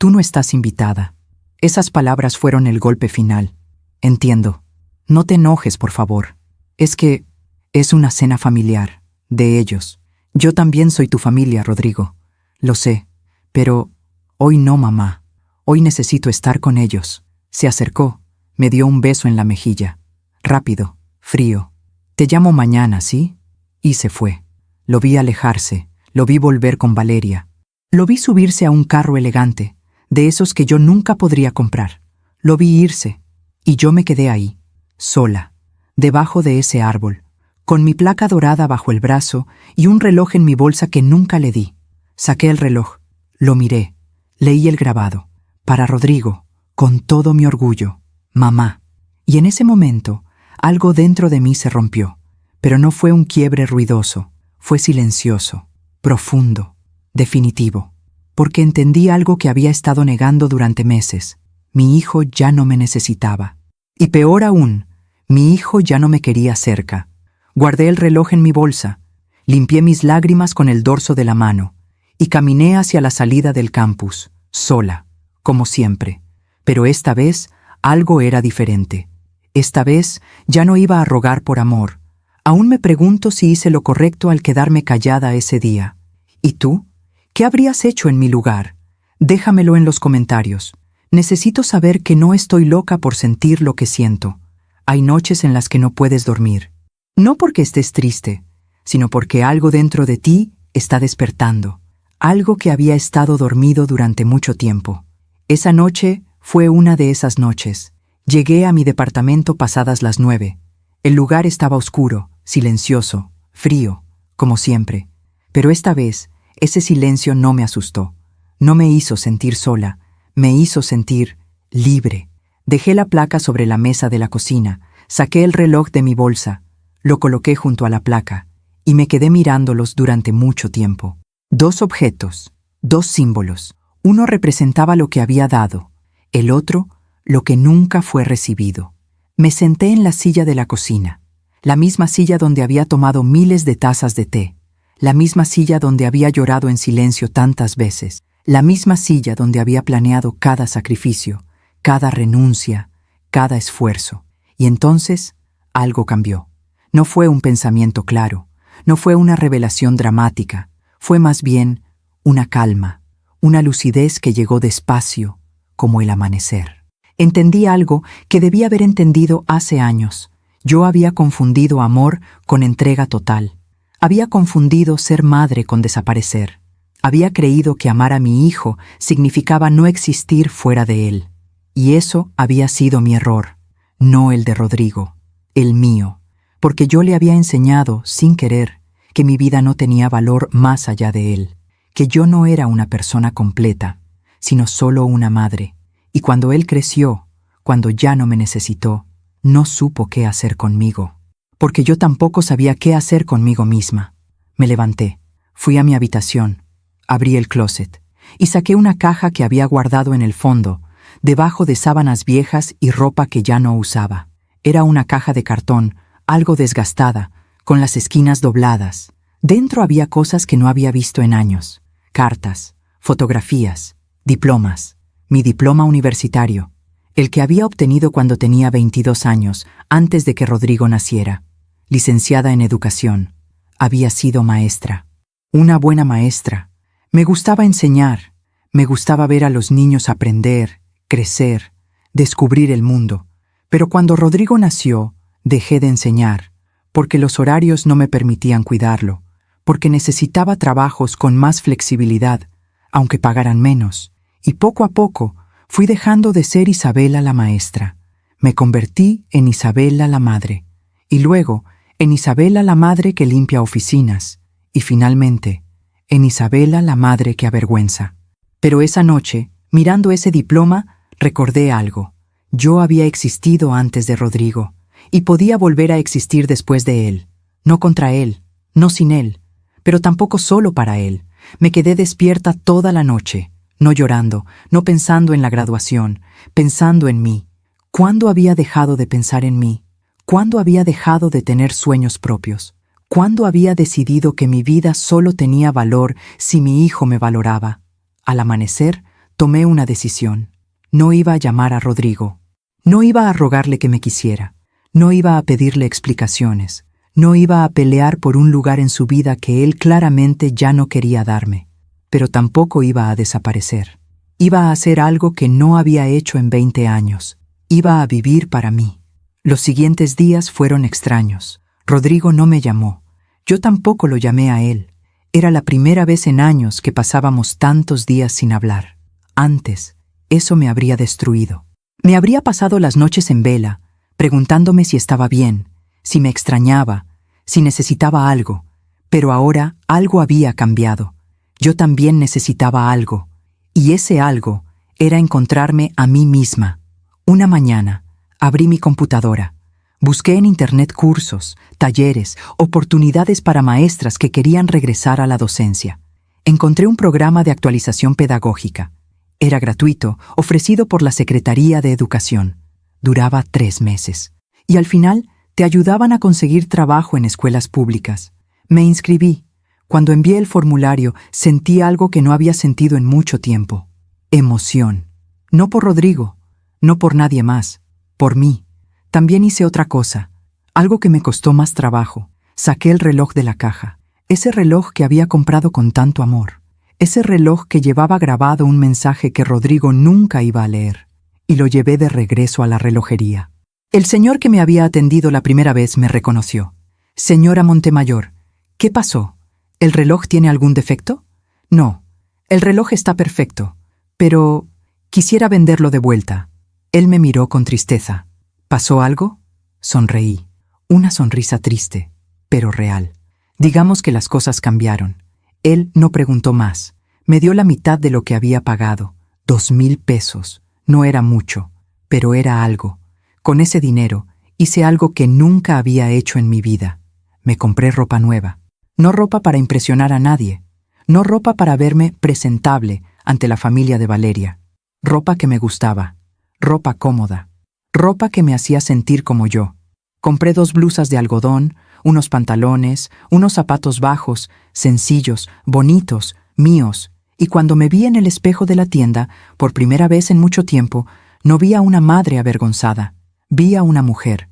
no estás invitada. Esas palabras fueron el golpe final. Entiendo. No te enojes, por favor. Es que es una cena familiar, de ellos. Yo también soy tu familia, Rodrigo. Lo sé, pero hoy no, mamá. Hoy necesito estar con ellos. Se acercó, me dio un beso en la mejilla. Rápido, frío. Te llamo mañana, ¿sí? Y se fue. Lo vi alejarse, lo vi volver con Valeria. Lo vi subirse a un carro elegante, de esos que yo nunca podría comprar. Lo vi irse, y yo me quedé ahí, sola, debajo de ese árbol, con mi placa dorada bajo el brazo y un reloj en mi bolsa que nunca le di. Saqué el reloj, lo miré, leí el grabado. Para Rodrigo, con todo mi orgullo, mamá. Y en ese momento, algo dentro de mí se rompió, pero no fue un quiebre ruidoso, fue silencioso, profundo, definitivo, porque entendí algo que había estado negando durante meses. Mi hijo ya no me necesitaba. Y peor aún, mi hijo ya no me quería cerca. Guardé el reloj en mi bolsa, limpié mis lágrimas con el dorso de la mano y caminé hacia la salida del campus, sola, como siempre. Pero esta vez algo era diferente. Esta vez ya no iba a rogar por amor. Aún me pregunto si hice lo correcto al quedarme callada ese día. ¿Y tú? ¿Qué habrías hecho en mi lugar? Déjamelo en los comentarios. Necesito saber que no estoy loca por sentir lo que siento. Hay noches en las que no puedes dormir. No porque estés triste, sino porque algo dentro de ti está despertando. Algo que había estado dormido durante mucho tiempo. Esa noche fue una de esas noches. Llegué a mi departamento pasadas las 9. El lugar estaba oscuro, silencioso, frío, como siempre. Pero esta vez, ese silencio no me asustó. No me hizo sentir sola, me hizo sentir libre. Dejé la placa sobre la mesa de la cocina, saqué el reloj de mi bolsa, lo coloqué junto a la placa y me quedé mirándolos durante mucho tiempo. 2 objetos, 2 símbolos. Uno representaba lo que había dado, el otro lo que nunca fue recibido. Me senté en la silla de la cocina, la misma silla donde había tomado miles de tazas de té, la misma silla donde había llorado en silencio tantas veces, la misma silla donde había planeado cada sacrificio, cada renuncia, cada esfuerzo. Y entonces algo cambió. No fue un pensamiento claro, no fue una revelación dramática, fue más bien una calma, una lucidez que llegó despacio, como el amanecer. Entendí algo que debía haber entendido hace años. Yo había confundido amor con entrega total. Había confundido ser madre con desaparecer. Había creído que amar a mi hijo significaba no existir fuera de él. Y eso había sido mi error, no el de Rodrigo, el mío, porque yo le había enseñado, sin querer, que mi vida no tenía valor más allá de él, que yo no era una persona completa, sino solo una madre. Y cuando él creció, cuando ya no me necesitó, no supo qué hacer conmigo, porque yo tampoco sabía qué hacer conmigo misma. Me levanté, fui a mi habitación, abrí el closet y saqué una caja que había guardado en el fondo, debajo de sábanas viejas y ropa que ya no usaba. Era una caja de cartón, algo desgastada, con las esquinas dobladas. Dentro había cosas que no había visto en años. Cartas, fotografías, diplomas. Mi diploma universitario, el que había obtenido cuando tenía 22 años, antes de que Rodrigo naciera. Licenciada en educación. Había sido maestra. Una buena maestra. Me gustaba enseñar. Me gustaba ver a los niños aprender, crecer, descubrir el mundo. Pero cuando Rodrigo nació, dejé de enseñar, porque los horarios no me permitían cuidarlo, porque necesitaba trabajos con más flexibilidad, aunque pagaran menos, y poco a poco fui dejando de ser Isabela la maestra. Me convertí en Isabela la madre, y luego en Isabela la madre que limpia oficinas, y finalmente en Isabela la madre que avergüenza. Pero esa noche, mirando ese diploma, recordé algo. Yo había existido antes de Rodrigo, y podía volver a existir después de él. No contra él, no sin él, pero tampoco solo para él. Me quedé despierta toda la noche, no llorando, no pensando en la graduación, pensando en mí. ¿Cuándo había dejado de pensar en mí? ¿Cuándo había dejado de tener sueños propios? ¿Cuándo había decidido que mi vida solo tenía valor si mi hijo me valoraba? Al amanecer, tomé una decisión. No iba a llamar a Rodrigo. No iba a rogarle que me quisiera. No iba a pedirle explicaciones. No iba a pelear por un lugar en su vida que él claramente ya no quería darme. Pero tampoco iba a desaparecer. Iba a hacer algo que no había hecho en 20 años. Iba a vivir para mí. Los siguientes días fueron extraños. Rodrigo no me llamó. Yo tampoco lo llamé a él. Era la primera vez en años que pasábamos tantos días sin hablar. Antes, eso me habría destruido. Me habría pasado las noches en vela, preguntándome si estaba bien, si me extrañaba, si necesitaba algo. Pero ahora algo había cambiado. Yo también necesitaba algo. Y ese algo era encontrarme a mí misma. Una mañana, abrí mi computadora. Busqué en internet cursos, talleres, oportunidades para maestras que querían regresar a la docencia. Encontré un programa de actualización pedagógica. Era gratuito, ofrecido por la Secretaría de Educación. Duraba 3 meses. Y al final, te ayudaban a conseguir trabajo en escuelas públicas. Me inscribí. Cuando envié el formulario, sentí algo que no había sentido en mucho tiempo. Emoción. No por Rodrigo, no por nadie más, por mí. También hice otra cosa, algo que me costó más trabajo. Saqué el reloj de la caja, ese reloj que había comprado con tanto amor, ese reloj que llevaba grabado un mensaje que Rodrigo nunca iba a leer, y lo llevé de regreso a la relojería. El señor que me había atendido la primera vez me reconoció. «Señora Montemayor, ¿qué pasó? ¿El reloj tiene algún defecto?» «No, el reloj está perfecto, pero quisiera venderlo de vuelta». Él me miró con tristeza. ¿Pasó algo? Sonreí. Una sonrisa triste, pero real. Digamos que las cosas cambiaron. Él no preguntó más. Me dio la mitad de lo que había pagado. 2,000 pesos. No era mucho, pero era algo. Con ese dinero hice algo que nunca había hecho en mi vida. Me compré ropa nueva. No ropa para impresionar a nadie. No ropa para verme presentable ante la familia de Valeria. Ropa que me gustaba. Ropa cómoda. Ropa que me hacía sentir como yo. Compré 2 blusas de algodón, unos pantalones, unos zapatos bajos, sencillos, bonitos, míos, y cuando me vi en el espejo de la tienda, por primera vez en mucho tiempo, no vi a una madre avergonzada. Vi a una mujer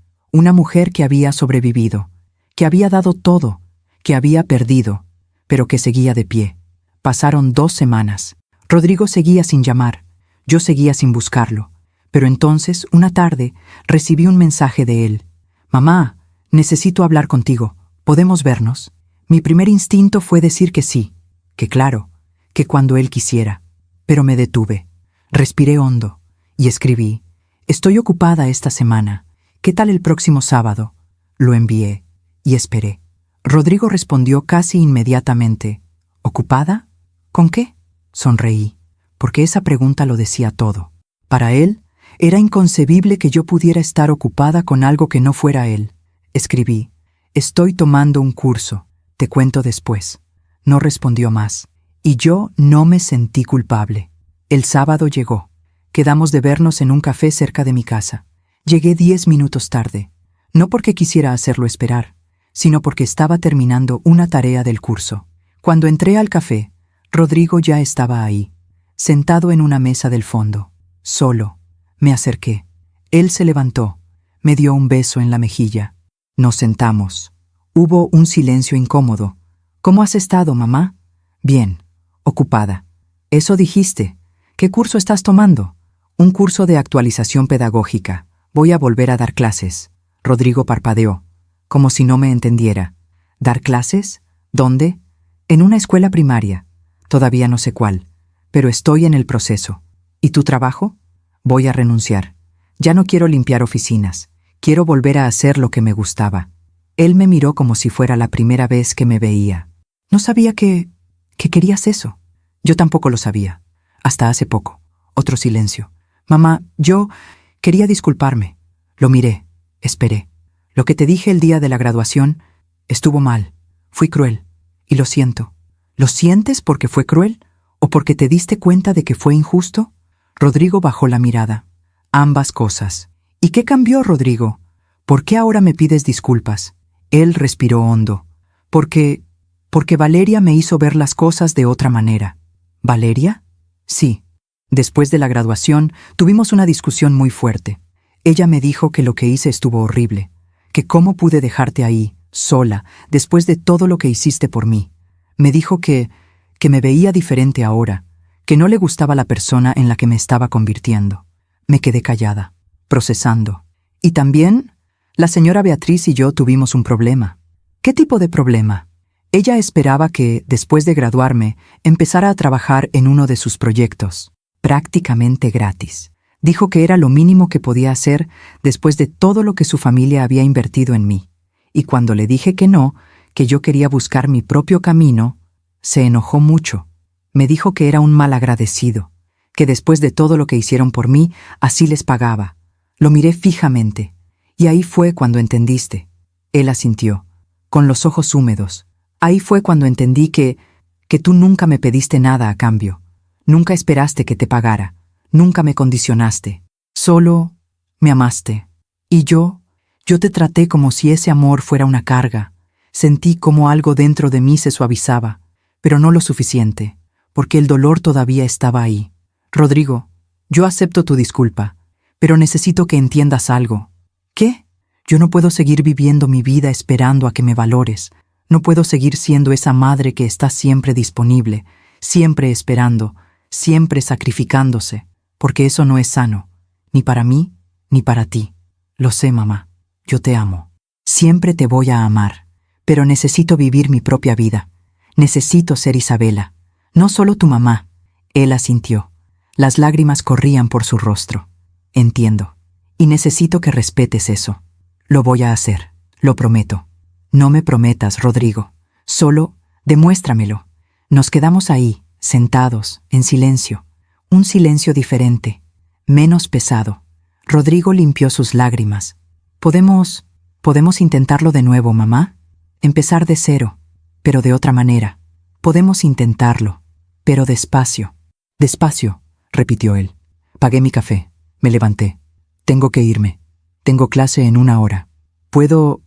que había sobrevivido, que había dado todo, que había perdido, pero que seguía de pie. Pasaron 2 semanas. Rodrigo seguía sin llamar, yo seguía sin buscarlo. Pero entonces, una tarde, recibí un mensaje de él. «Mamá, necesito hablar contigo. ¿Podemos vernos?» Mi primer instinto fue decir que sí, que claro, que cuando él quisiera. Pero me detuve. Respiré hondo y escribí: «Estoy ocupada esta semana. ¿Qué tal el próximo sábado?» Lo envié y esperé. Rodrigo respondió casi inmediatamente: «¿Ocupada? ¿Con qué?» Sonreí, porque esa pregunta lo decía todo. Para él, era inconcebible que yo pudiera estar ocupada con algo que no fuera él. Escribí: «Estoy tomando un curso. Te cuento después». No respondió más. Y yo no me sentí culpable. El sábado llegó. Quedamos de vernos en un café cerca de mi casa. Llegué 10 minutos tarde, no porque quisiera hacerlo esperar, sino porque estaba terminando una tarea del curso. Cuando entré al café, Rodrigo ya estaba ahí, sentado en una mesa del fondo, solo. Me acerqué. Él se levantó, me dio un beso en la mejilla. Nos sentamos. Hubo un silencio incómodo. ¿Cómo has estado, mamá? Bien. Ocupada. Eso dijiste. ¿Qué curso estás tomando? Un curso de actualización pedagógica. Voy a volver a dar clases. Rodrigo parpadeó, como si no me entendiera. ¿Dar clases? ¿Dónde? En una escuela primaria. Todavía no sé cuál, pero estoy en el proceso. ¿Y tu trabajo? Voy a renunciar. Ya no quiero limpiar oficinas. Quiero volver a hacer lo que me gustaba. Él me miró como si fuera la primera vez que me veía. No sabía que querías eso. Yo tampoco lo sabía. Hasta hace poco. Otro silencio. Mamá, yo quería disculparme. Lo miré. Esperé. Lo que te dije el día de la graduación estuvo mal. Fui cruel. Y lo siento. ¿Lo sientes porque fue cruel? ¿O porque te diste cuenta de que fue injusto? Rodrigo bajó la mirada. Ambas cosas. ¿Y qué cambió, Rodrigo? ¿Por qué ahora me pides disculpas? Él respiró hondo. Porque Valeria me hizo ver las cosas de otra manera. ¿Valeria? Sí. Después de la graduación, tuvimos una discusión muy fuerte. Ella me dijo que lo que hice estuvo horrible, que cómo pude dejarte ahí, sola, después de todo lo que hiciste por mí. Me dijo que me veía diferente ahora, que no le gustaba la persona en la que me estaba convirtiendo. Me quedé callada, procesando. Y también, la señora Beatriz y yo tuvimos un problema. ¿Qué tipo de problema? Ella esperaba que, después de graduarme, empezara a trabajar en uno de sus proyectos, prácticamente gratis. Dijo que era lo mínimo que podía hacer después de todo lo que su familia había invertido en mí. Y cuando le dije que no, que yo quería buscar mi propio camino, se enojó mucho. Me dijo que era un malagradecido, que después de todo lo que hicieron por mí, así les pagaba. Lo miré fijamente, y ahí fue cuando entendiste. Él asintió, con los ojos húmedos. Ahí fue cuando entendí que tú nunca me pediste nada a cambio. Nunca esperaste que te pagara. Nunca me condicionaste. Solo me amaste. Y yo te traté como si ese amor fuera una carga. Sentí como algo dentro de mí se suavizaba, pero no lo suficiente, porque el dolor todavía estaba ahí. Rodrigo, yo acepto tu disculpa, pero necesito que entiendas algo. ¿Qué? Yo no puedo seguir viviendo mi vida esperando a que me valores. No puedo seguir siendo esa madre que está siempre disponible, siempre esperando, siempre sacrificándose, porque eso no es sano, ni para mí, ni para ti. Lo sé, mamá, yo te amo. Siempre te voy a amar, pero necesito vivir mi propia vida. Necesito ser Isabela, no solo tu mamá. Él asintió. Las lágrimas corrían por su rostro. Entiendo, y necesito que respetes eso. Lo voy a hacer, lo prometo. No me prometas, Rodrigo. Solo demuéstramelo. Nos quedamos ahí, sentados, en silencio. Un silencio diferente, menos pesado. Rodrigo limpió sus lágrimas. ¿Podemos intentarlo de nuevo, mamá? Empezar de cero, pero de otra manera. Podemos intentarlo, pero despacio. Despacio, repitió él. Pagué mi café. Me levanté. Tengo que irme. Tengo clase en 1 hora. ¿Puedo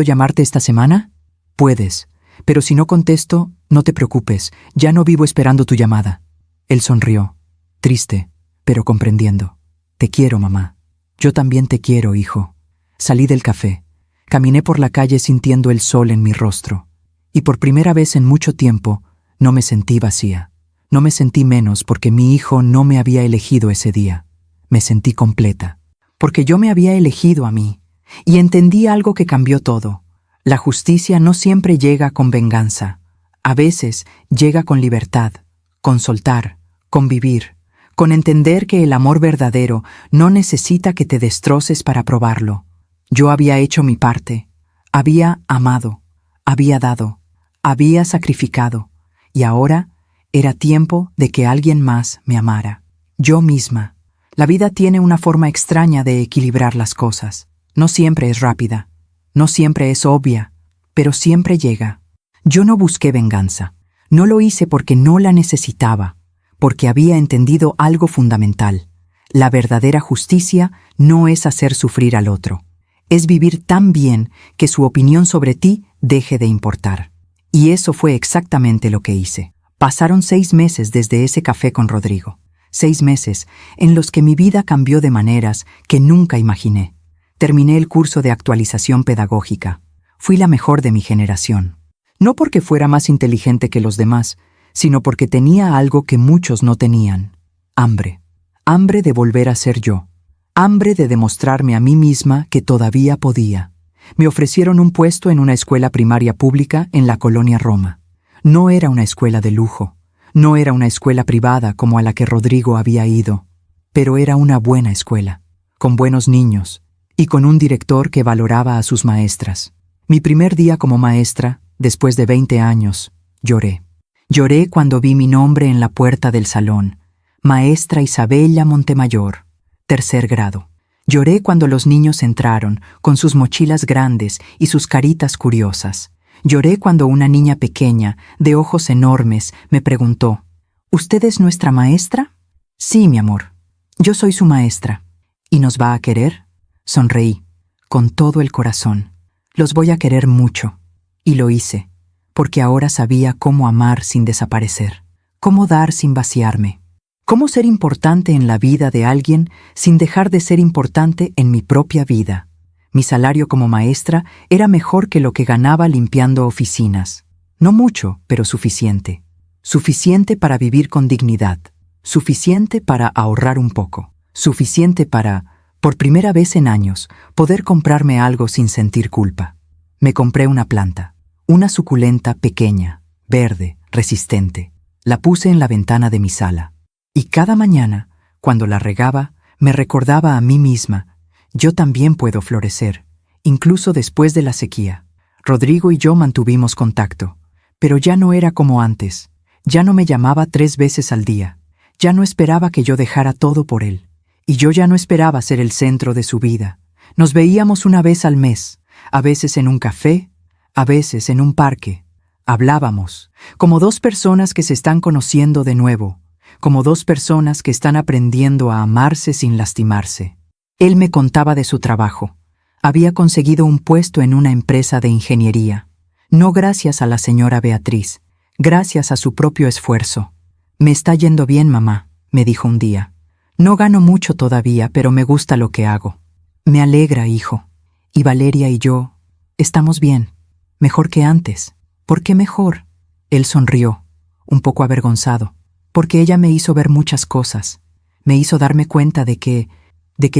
llamarte esta semana? Puedes, pero si no contesto, no te preocupes, ya no vivo esperando tu llamada. Él sonrió, triste, pero comprendiendo. Te quiero, mamá. Yo también te quiero, hijo. Salí del café. Caminé por la calle sintiendo el sol en mi rostro. Y por primera vez en mucho tiempo, no me sentí vacía. No me sentí menos porque mi hijo no me había elegido ese día. Me sentí completa. Porque yo me había elegido a mí. Y entendí algo que cambió todo. La justicia no siempre llega con venganza. A veces llega con libertad, con soltar, con vivir, con entender que el amor verdadero no necesita que te destroces para probarlo. Yo había hecho mi parte. Había amado, había dado, había sacrificado. Y ahora era tiempo de que alguien más me amara. Yo misma. La vida tiene una forma extraña de equilibrar las cosas. No siempre es rápida, no siempre es obvia, pero siempre llega. Yo no busqué venganza. No lo hice porque no la necesitaba, porque había entendido algo fundamental. La verdadera justicia no es hacer sufrir al otro. Es vivir tan bien que su opinión sobre ti deje de importar. Y eso fue exactamente lo que hice. Pasaron 6 meses desde ese café con Rodrigo. 6 meses en los que mi vida cambió de maneras que nunca imaginé. Terminé el curso de actualización pedagógica. Fui la mejor de mi generación. No porque fuera más inteligente que los demás, sino porque tenía algo que muchos no tenían. Hambre. Hambre de volver a ser yo. Hambre de demostrarme a mí misma que todavía podía. Me ofrecieron un puesto en una escuela primaria pública en la colonia Roma. No era una escuela de lujo. No era una escuela privada como a la que Rodrigo había ido. Pero era una buena escuela, con buenos niños, y con un director que valoraba a sus maestras. Mi primer día como maestra, después de 20 años, lloré. Lloré cuando vi mi nombre en la puerta del salón. Maestra Isabella Montemayor, 3er grado. Lloré cuando los niños entraron, con sus mochilas grandes y sus caritas curiosas. Lloré cuando una niña pequeña, de ojos enormes, me preguntó, ¿Usted es nuestra maestra? Sí, mi amor. Yo soy su maestra. ¿Y nos va a querer? Sonreí, con todo el corazón. Los voy a querer mucho. Y lo hice, porque ahora sabía cómo amar sin desaparecer, cómo dar sin vaciarme, cómo ser importante en la vida de alguien sin dejar de ser importante en mi propia vida. Mi salario como maestra era mejor que lo que ganaba limpiando oficinas. No mucho, pero suficiente. Suficiente para vivir con dignidad. Suficiente para ahorrar un poco. Suficiente para, por primera vez en años, poder comprarme algo sin sentir culpa. Me compré una planta. Una suculenta pequeña, verde, resistente. La puse en la ventana de mi sala. Y cada mañana, cuando la regaba, me recordaba a mí misma, yo también puedo florecer, incluso después de la sequía. Rodrigo y yo mantuvimos contacto, pero ya no era como antes. Ya no me llamaba 3 veces al día. Ya no esperaba que yo dejara todo por él. Y yo ya no esperaba ser el centro de su vida. Nos veíamos una vez al mes, a veces en un café, a veces en un parque. Hablábamos, como 2 personas que se están conociendo de nuevo, como 2 personas que están aprendiendo a amarse sin lastimarse. Él me contaba de su trabajo. Había conseguido un puesto en una empresa de ingeniería. No gracias a la señora Beatriz, gracias a su propio esfuerzo. Me está yendo bien, mamá, me dijo un día. No gano mucho todavía, pero me gusta lo que hago. Me alegra, hijo. Y Valeria y yo estamos bien. Mejor que antes. ¿Por qué mejor? Él sonrió, un poco avergonzado, porque ella me hizo ver muchas cosas. Me hizo darme cuenta de que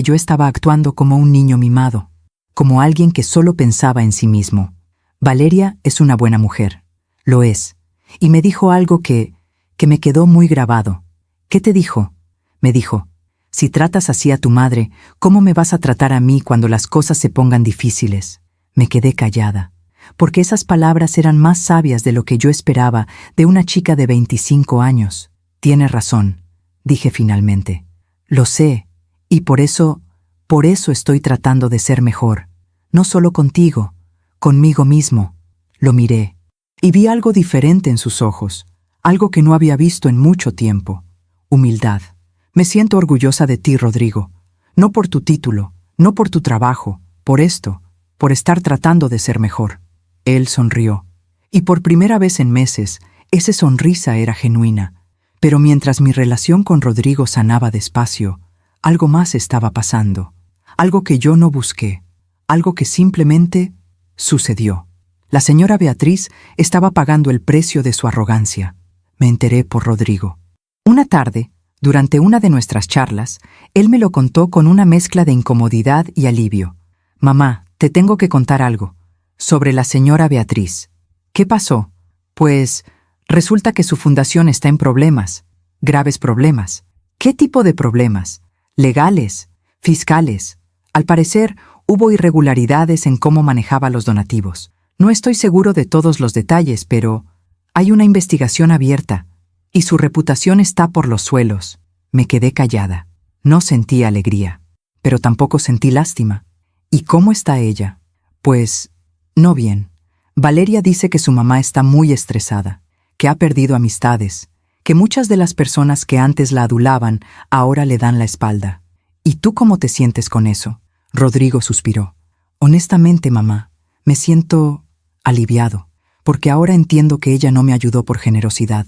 yo estaba actuando como un niño mimado, como alguien que solo pensaba en sí mismo. Valeria es una buena mujer, lo es, y me dijo algo que me quedó muy grabado. ¿Qué te dijo? Me dijo, si tratas así a tu madre, ¿cómo me vas a tratar a mí cuando las cosas se pongan difíciles? Me quedé callada, porque esas palabras eran más sabias de lo que yo esperaba de una chica de 25 años. Tienes razón, dije finalmente. Lo sé, y por eso estoy tratando de ser mejor. No solo contigo, conmigo mismo. Lo miré, y vi algo diferente en sus ojos, algo que no había visto en mucho tiempo. Humildad. Me siento orgullosa de ti, Rodrigo. No por tu título, no por tu trabajo, por esto, por estar tratando de ser mejor. Él sonrió, y por primera vez en meses, esa sonrisa era genuina. Pero mientras mi relación con Rodrigo sanaba despacio, algo más estaba pasando, algo que yo no busqué, algo que simplemente sucedió. La señora Beatriz estaba pagando el precio de su arrogancia. Me enteré por Rodrigo. Una tarde, durante una de nuestras charlas, él me lo contó con una mezcla de incomodidad y alivio. Mamá, te tengo que contar algo. Sobre la señora Beatriz. ¿Qué pasó? Pues resulta que su fundación está en problemas, graves problemas. ¿Qué tipo de problemas? Legales, fiscales. Al parecer, hubo irregularidades en cómo manejaba los donativos. No estoy seguro de todos los detalles, pero hay una investigación abierta, y su reputación está por los suelos. Me quedé callada. No sentí alegría, pero tampoco sentí lástima. ¿Y cómo está ella? Pues, no bien. Valeria dice que su mamá está muy estresada, que ha perdido amistades, que muchas de las personas que antes la adulaban ahora le dan la espalda. ¿Y tú cómo te sientes con eso? Rodrigo suspiró. Honestamente, mamá, me siento aliviado, porque ahora entiendo que ella no me ayudó por generosidad.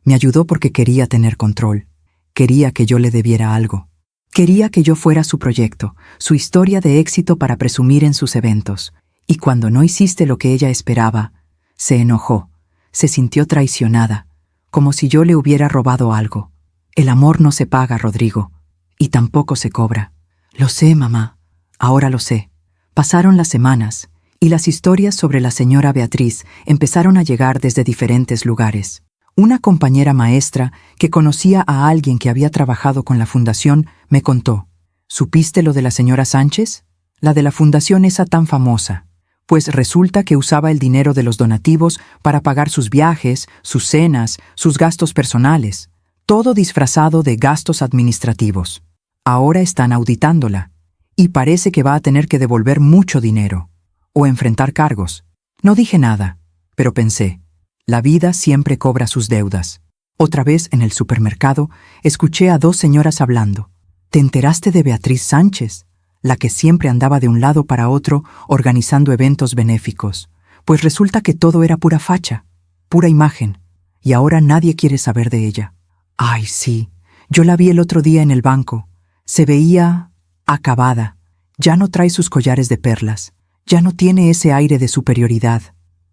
Me ayudó porque quería tener control. Quería que yo le debiera algo. Quería que yo fuera su proyecto, su historia de éxito para presumir en sus eventos. Y cuando no hiciste lo que ella esperaba, se enojó, se sintió traicionada, como si yo le hubiera robado algo. El amor no se paga, Rodrigo, y tampoco se cobra. Lo sé, mamá, ahora lo sé. Pasaron las semanas, y las historias sobre la señora Beatriz empezaron a llegar desde diferentes lugares. Una compañera maestra que conocía a alguien que había trabajado con la fundación me contó: ¿supiste lo de la señora Sánchez? La de la fundación esa tan famosa. Pues resulta que usaba el dinero de los donativos para pagar sus viajes, sus cenas, sus gastos personales, todo disfrazado de gastos administrativos. Ahora están auditándola, y parece que va a tener que devolver mucho dinero, o enfrentar cargos. No dije nada, pero pensé, la vida siempre cobra sus deudas. Otra vez en el supermercado escuché a dos señoras hablando. ¿Te enteraste de Beatriz Sánchez? La que siempre andaba de un lado para otro organizando eventos benéficos. Pues resulta que todo era pura facha, pura imagen, y ahora nadie quiere saber de ella. Ay, sí, yo la vi el otro día en el banco. Se veía acabada. Ya no trae sus collares de perlas. Ya no tiene ese aire de superioridad.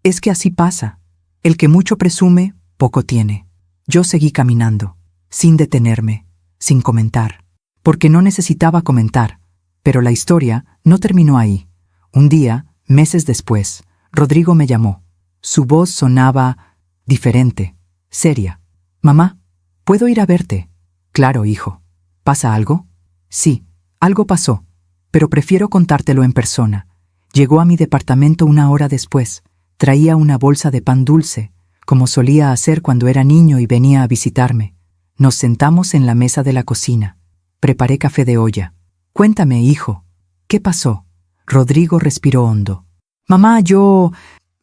Es que así pasa. El que mucho presume, poco tiene. Yo seguí caminando, sin detenerme, sin comentar, porque no necesitaba comentar. Pero la historia no terminó ahí. Un día, meses después, Rodrigo me llamó. Su voz sonaba diferente, seria. Mamá, ¿puedo ir a verte? Claro, hijo. ¿Pasa algo? Sí, algo pasó, pero prefiero contártelo en persona. Llegó a mi departamento una hora después. Traía una bolsa de pan dulce, como solía hacer cuando era niño y venía a visitarme. Nos sentamos en la mesa de la cocina. Preparé café de olla. Cuéntame, hijo, ¿qué pasó? Rodrigo respiró hondo. Mamá, yo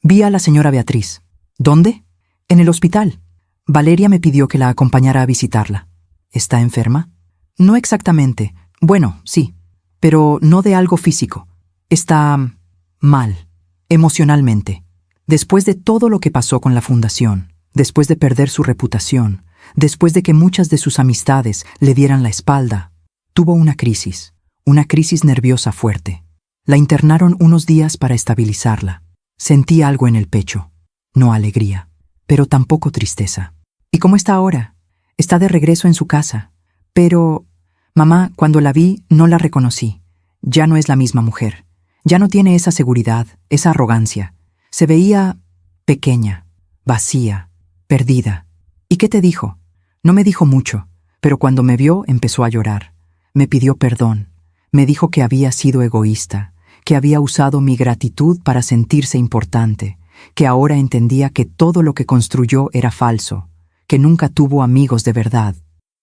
vi a la señora Beatriz. ¿Dónde? En el hospital. Valeria me pidió que la acompañara a visitarla. ¿Está enferma? No exactamente. Bueno, sí, pero no de algo físico. Está mal, emocionalmente. Después de todo lo que pasó con la fundación, después de perder su reputación, después de que muchas de sus amistades le dieran la espalda, tuvo una crisis nerviosa fuerte. La internaron unos días para estabilizarla. Sentí algo en el pecho, no alegría, pero tampoco tristeza. ¿Y cómo está ahora? Está de regreso en su casa. Pero, mamá, cuando la vi, no la reconocí. Ya no es la misma mujer. Ya no tiene esa seguridad, esa arrogancia. Se veía pequeña, vacía, perdida. ¿Y qué te dijo? No me dijo mucho, pero cuando me vio empezó a llorar. Me pidió perdón. Me dijo que había sido egoísta, que había usado mi gratitud para sentirse importante, que ahora entendía que todo lo que construyó era falso, que nunca tuvo amigos de verdad,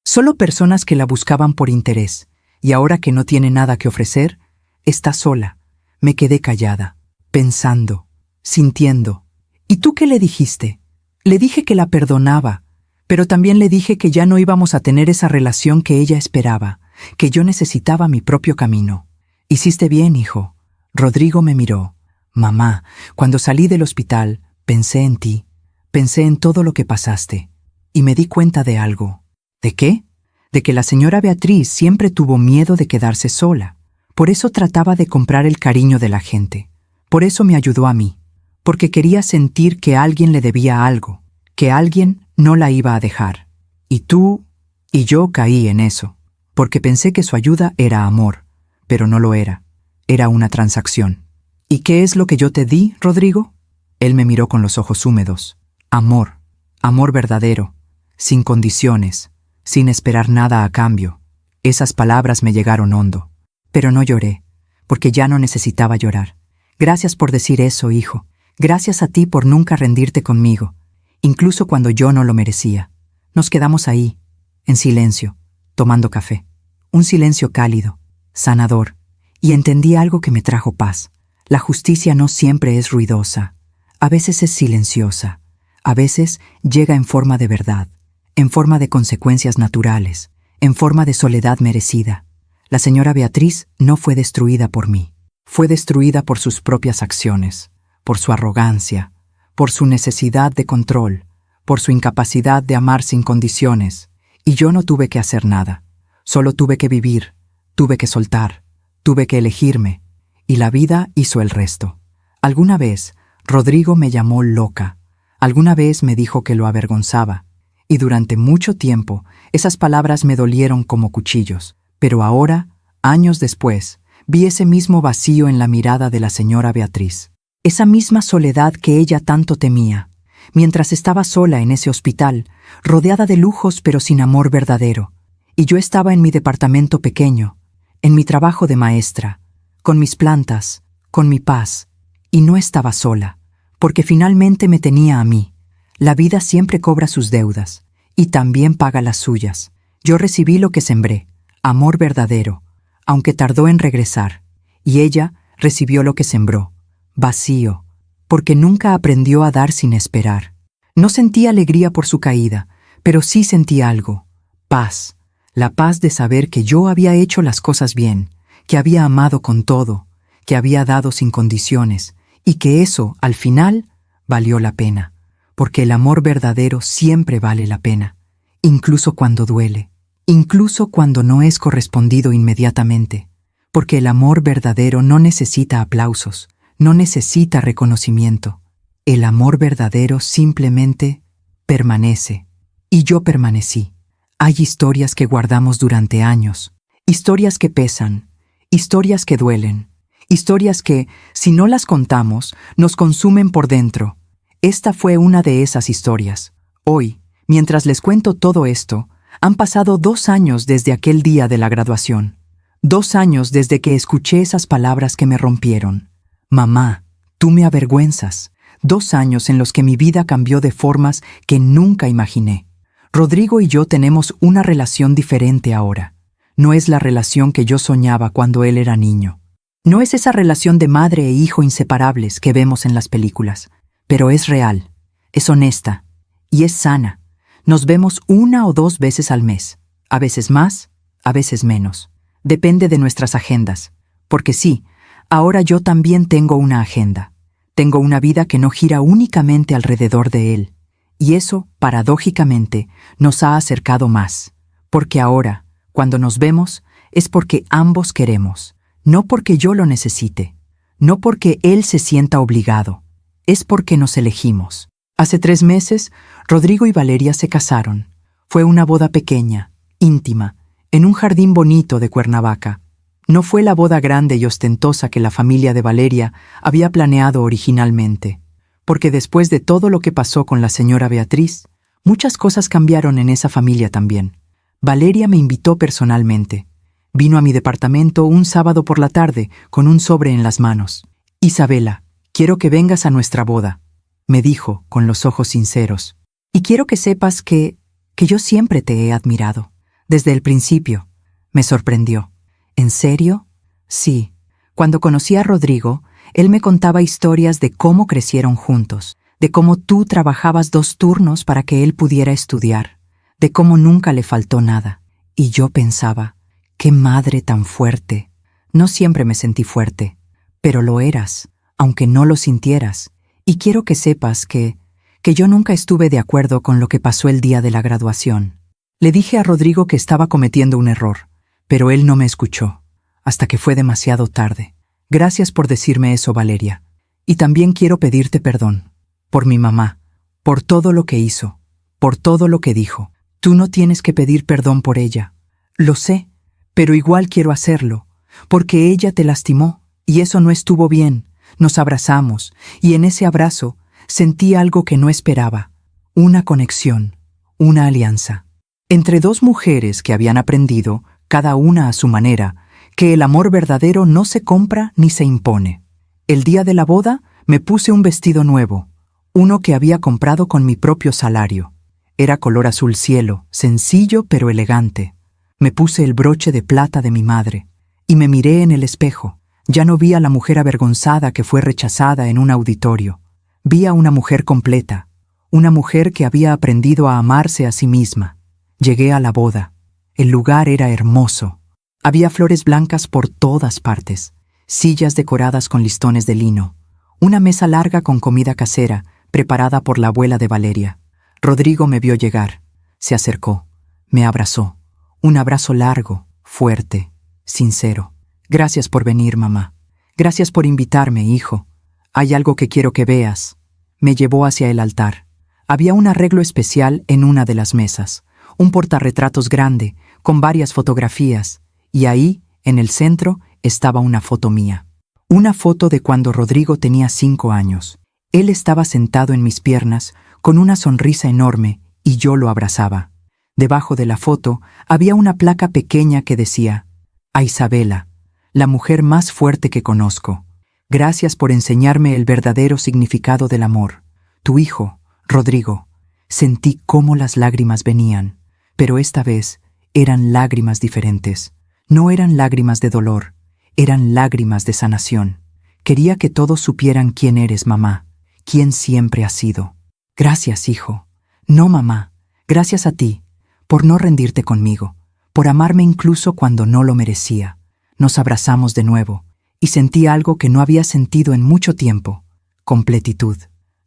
solo personas que la buscaban por interés, y ahora que no tiene nada que ofrecer, está sola. Me quedé callada, pensando, sintiendo. ¿Y tú qué le dijiste? Le dije que la perdonaba, pero también le dije que ya no íbamos a tener esa relación que ella esperaba, que yo necesitaba mi propio camino. Hiciste bien, hijo. Rodrigo me miró. Mamá, cuando salí del hospital, pensé en ti, pensé en todo lo que pasaste, y me di cuenta de algo. ¿De qué? De que la señora Beatriz siempre tuvo miedo de quedarse sola. Por eso trataba de comprar el cariño de la gente. Por eso me ayudó a mí, porque quería sentir que alguien le debía algo, que alguien no la iba a dejar. Y tú y yo caí en eso, porque pensé que su ayuda era amor, pero no lo era. Era una transacción. ¿Y qué es lo que yo te di, Rodrigo? Él me miró con los ojos húmedos. Amor, amor verdadero, sin condiciones, sin esperar nada a cambio. Esas palabras me llegaron hondo. Pero no lloré, porque ya no necesitaba llorar. Gracias por decir eso, hijo. Gracias a ti por nunca rendirte conmigo, incluso cuando yo no lo merecía. Nos quedamos ahí, en silencio, tomando café. Un silencio cálido, sanador, y entendí algo que me trajo paz. La justicia no siempre es ruidosa. A veces es silenciosa. A veces llega en forma de verdad, en forma de consecuencias naturales, en forma de soledad merecida. La señora Beatriz no fue destruida por mí. Fue destruida por sus propias acciones, por su arrogancia, por su necesidad de control, por su incapacidad de amar sin condiciones. Y yo no tuve que hacer nada. Solo tuve que vivir, tuve que soltar, tuve que elegirme. Y la vida hizo el resto. Alguna vez, Rodrigo me llamó loca. Alguna vez me dijo que lo avergonzaba. Y durante mucho tiempo, esas palabras me dolieron como cuchillos. Pero ahora, años después, vi ese mismo vacío en la mirada de la señora Beatriz. Esa misma soledad que ella tanto temía, mientras estaba sola en ese hospital, rodeada de lujos pero sin amor verdadero. Y yo estaba en mi departamento pequeño, en mi trabajo de maestra, con mis plantas, con mi paz. Y no estaba sola, porque finalmente me tenía a mí. La vida siempre cobra sus deudas, y también paga las suyas. Yo recibí lo que sembré, amor verdadero, aunque tardó en regresar, y ella recibió lo que sembró, vacío, porque nunca aprendió a dar sin esperar. No sentí alegría por su caída, pero sí sentí algo, paz, la paz de saber que yo había hecho las cosas bien, que había amado con todo, que había dado sin condiciones, y que eso, al final, valió la pena, porque el amor verdadero siempre vale la pena, incluso cuando duele, incluso cuando no es correspondido inmediatamente, porque el amor verdadero no necesita aplausos, no necesita reconocimiento. El amor verdadero simplemente permanece. Y yo permanecí. Hay historias que guardamos durante años, historias que pesan, historias que duelen, historias que, si no las contamos, nos consumen por dentro. Esta fue una de esas historias. Hoy, mientras les cuento todo esto, han pasado 2 años desde aquel día de la graduación. 2 años desde que escuché esas palabras que me rompieron. Mamá, tú me avergüenzas. 2 años en los que mi vida cambió de formas que nunca imaginé. Rodrigo y yo tenemos una relación diferente ahora. No es la relación que yo soñaba cuando él era niño. No es esa relación de madre e hijo inseparables que vemos en las películas, pero es real, es honesta y es sana. Nos vemos 1 o 2 veces al mes, a veces más, a veces menos. Depende de nuestras agendas, porque sí, ahora yo también tengo una agenda. Tengo una vida que no gira únicamente alrededor de él. Y eso, paradójicamente, nos ha acercado más. Porque ahora, cuando nos vemos, es porque ambos queremos. No porque yo lo necesite. No porque él se sienta obligado. Es porque nos elegimos. Hace 3 meses, Rodrigo y Valeria se casaron. Fue una boda pequeña, íntima, en un jardín bonito de Cuernavaca. No fue la boda grande y ostentosa que la familia de Valeria había planeado originalmente, porque después de todo lo que pasó con la señora Beatriz, muchas cosas cambiaron en esa familia también. Valeria me invitó personalmente. Vino a mi departamento un sábado por la tarde con un sobre en las manos. «Isabela, quiero que vengas a nuestra boda», me dijo con los ojos sinceros. «Y quiero que sepas que yo siempre te he admirado, desde el principio». Me sorprendió. ¿En serio? Sí. Cuando conocí a Rodrigo, él me contaba historias de cómo crecieron juntos, de cómo tú trabajabas 2 turnos para que él pudiera estudiar, de cómo nunca le faltó nada. Y yo pensaba, qué madre tan fuerte. No siempre me sentí fuerte, pero lo eras, aunque no lo sintieras. Y quiero que sepas que yo nunca estuve de acuerdo con lo que pasó el día de la graduación. Le dije a Rodrigo que estaba cometiendo un error, pero él no me escuchó, hasta que fue demasiado tarde. Gracias por decirme eso, Valeria. Y también quiero pedirte perdón, por mi mamá, por todo lo que hizo, por todo lo que dijo. Tú no tienes que pedir perdón por ella. Lo sé, pero igual quiero hacerlo, porque ella te lastimó, y eso no estuvo bien. Nos abrazamos, y en ese abrazo sentí algo que no esperaba, una conexión, una alianza. Entre 2 mujeres que habían aprendido, cada una a su manera, que el amor verdadero no se compra ni se impone. El día de la boda me puse un vestido nuevo, uno que había comprado con mi propio salario. Era color azul cielo, sencillo pero elegante. Me puse el broche de plata de mi madre y me miré en el espejo. Ya no vi a la mujer avergonzada que fue rechazada en un auditorio. Vi a una mujer completa, una mujer que había aprendido a amarse a sí misma. Llegué a la boda. El lugar era hermoso. Había flores blancas por todas partes, sillas decoradas con listones de lino, una mesa larga con comida casera, preparada por la abuela de Valeria. Rodrigo me vio llegar, se acercó, me abrazó, un abrazo largo, fuerte, sincero. Gracias por venir, mamá. Gracias por invitarme, hijo. Hay algo que quiero que veas. Me llevó hacia el altar. Había un arreglo especial en una de las mesas, un portarretratos grande, con varias fotografías, y ahí, en el centro, estaba una foto mía. Una foto de cuando Rodrigo tenía 5 años. Él estaba sentado en mis piernas, con una sonrisa enorme, y yo lo abrazaba. Debajo de la foto había una placa pequeña que decía: a Isabela, la mujer más fuerte que conozco. Gracias por enseñarme el verdadero significado del amor. Tu hijo, Rodrigo. Sentí cómo las lágrimas venían, pero esta vez eran lágrimas diferentes. No eran lágrimas de dolor, eran lágrimas de sanación. Quería que todos supieran quién eres, mamá, quién siempre has sido. Gracias, hijo. No, mamá, gracias a ti, por no rendirte conmigo, por amarme incluso cuando no lo merecía. Nos abrazamos de nuevo, y sentí algo que no había sentido en mucho tiempo: completitud.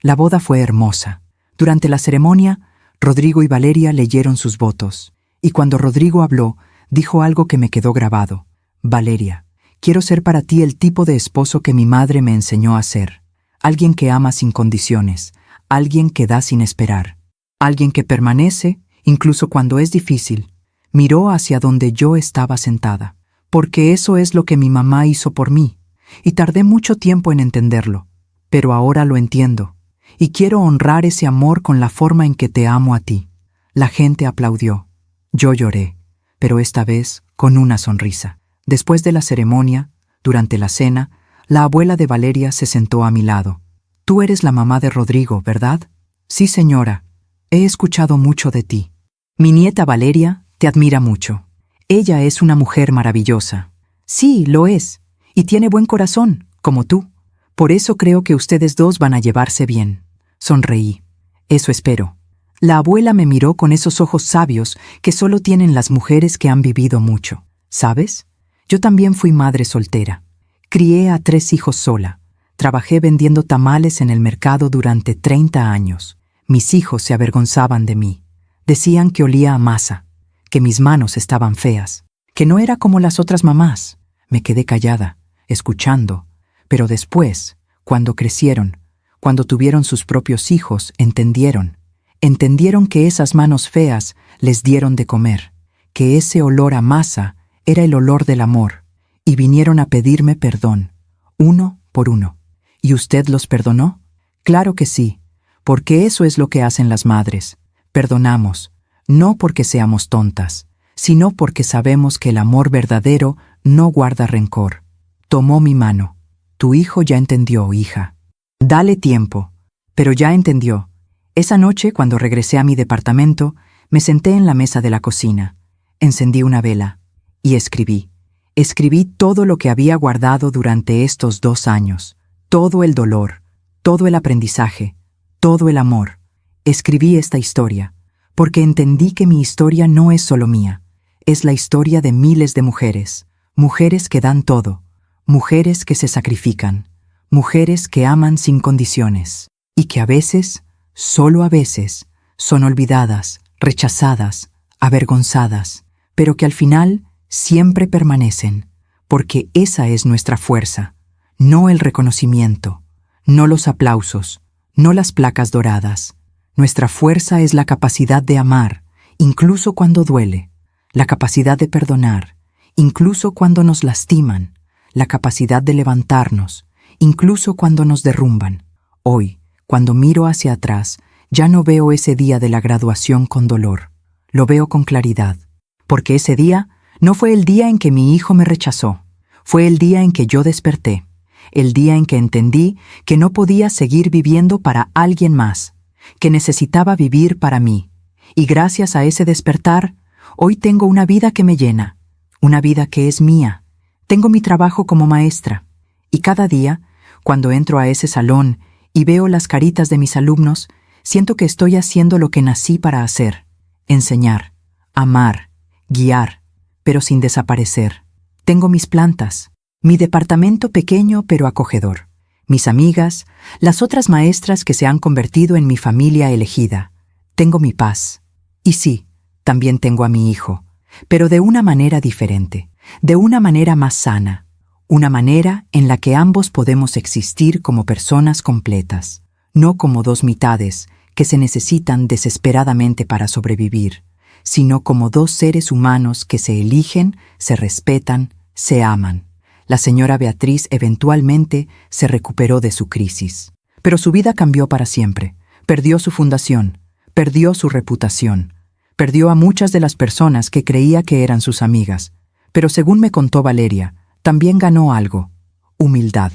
La boda fue hermosa. Durante la ceremonia, Rodrigo y Valeria leyeron sus votos, y cuando Rodrigo habló, dijo algo que me quedó grabado. Valeria, quiero ser para ti el tipo de esposo que mi madre me enseñó a ser. Alguien que ama sin condiciones, alguien que da sin esperar, alguien que permanece incluso cuando es difícil. Miró hacia donde yo estaba sentada, porque eso es lo que mi mamá hizo por mí, y tardé mucho tiempo en entenderlo, pero ahora lo entiendo, y quiero honrar ese amor con la forma en que te amo a ti. La gente aplaudió. Yo lloré, pero esta vez con una sonrisa. Después de la ceremonia, durante la cena, la abuela de Valeria se sentó a mi lado. Tú eres la mamá de Rodrigo, ¿verdad? Sí, señora. He escuchado mucho de ti. Mi nieta Valeria te admira mucho. Ella es una mujer maravillosa. Sí, lo es. Y tiene buen corazón, como tú. Por eso creo que ustedes dos van a llevarse bien. Sonreí. Eso espero. La abuela me miró con esos ojos sabios que solo tienen las mujeres que han vivido mucho. ¿Sabes? Yo también fui madre soltera. Crié a 3 hijos sola. Trabajé vendiendo tamales en el mercado durante 30 años. Mis hijos se avergonzaban de mí. Decían que olía a masa, que mis manos estaban feas, que no era como las otras mamás. Me quedé callada, escuchando. Pero después, cuando crecieron, cuando tuvieron sus propios hijos, entendieron que esas manos feas les dieron de comer, que ese olor a masa era el olor del amor, y vinieron a pedirme perdón, uno por uno. ¿Y usted los perdonó? Claro que sí, porque eso es lo que hacen las madres. Perdonamos, no porque seamos tontas, sino porque sabemos que el amor verdadero no guarda rencor. Tomó mi mano. Tu hijo ya entendió, hija. Dale tiempo. Pero ya entendió. Esa noche, cuando regresé a mi departamento, me senté en la mesa de la cocina, encendí una vela y escribí. Escribí todo lo que había guardado durante estos 2 años, todo el dolor, todo el aprendizaje, todo el amor. Escribí esta historia, porque entendí que mi historia no es solo mía, es la historia de miles de mujeres, mujeres que dan todo, mujeres que se sacrifican, mujeres que aman sin condiciones, y que a veces, solo a veces, son olvidadas, rechazadas, avergonzadas, pero que al final siempre permanecen, porque esa es nuestra fuerza, no el reconocimiento, no los aplausos, no las placas doradas. Nuestra fuerza es la capacidad de amar, incluso cuando duele, la capacidad de perdonar, incluso cuando nos lastiman, la capacidad de levantarnos, incluso cuando nos derrumban. Hoy, cuando miro hacia atrás, ya no veo ese día de la graduación con dolor, lo veo con claridad, porque ese día no fue el día en que mi hijo me rechazó, fue el día en que yo desperté, el día en que entendí que no podía seguir viviendo para alguien más, que necesitaba vivir para mí, y gracias a ese despertar, hoy tengo una vida que me llena, una vida que es mía. Tengo mi trabajo como maestra, y cada día, cuando entro a ese salón y veo las caritas de mis alumnos, siento que estoy haciendo lo que nací para hacer: enseñar, amar, guiar, pero sin desaparecer. Tengo mis plantas, mi departamento pequeño pero acogedor, mis amigas, las otras maestras que se han convertido en mi familia elegida. Tengo mi paz. Y sí, también tengo a mi hijo, pero de una manera diferente, de una manera más sana, una manera en la que ambos podemos existir como personas completas, no como dos mitades que se necesitan desesperadamente para sobrevivir, sino como dos seres humanos que se eligen, se respetan, se aman. La señora Beatriz eventualmente se recuperó de su crisis, pero su vida cambió para siempre. Perdió su fundación, perdió su reputación, perdió a muchas de las personas que creía que eran sus amigas, pero según me contó Valeria, también ganó algo: humildad.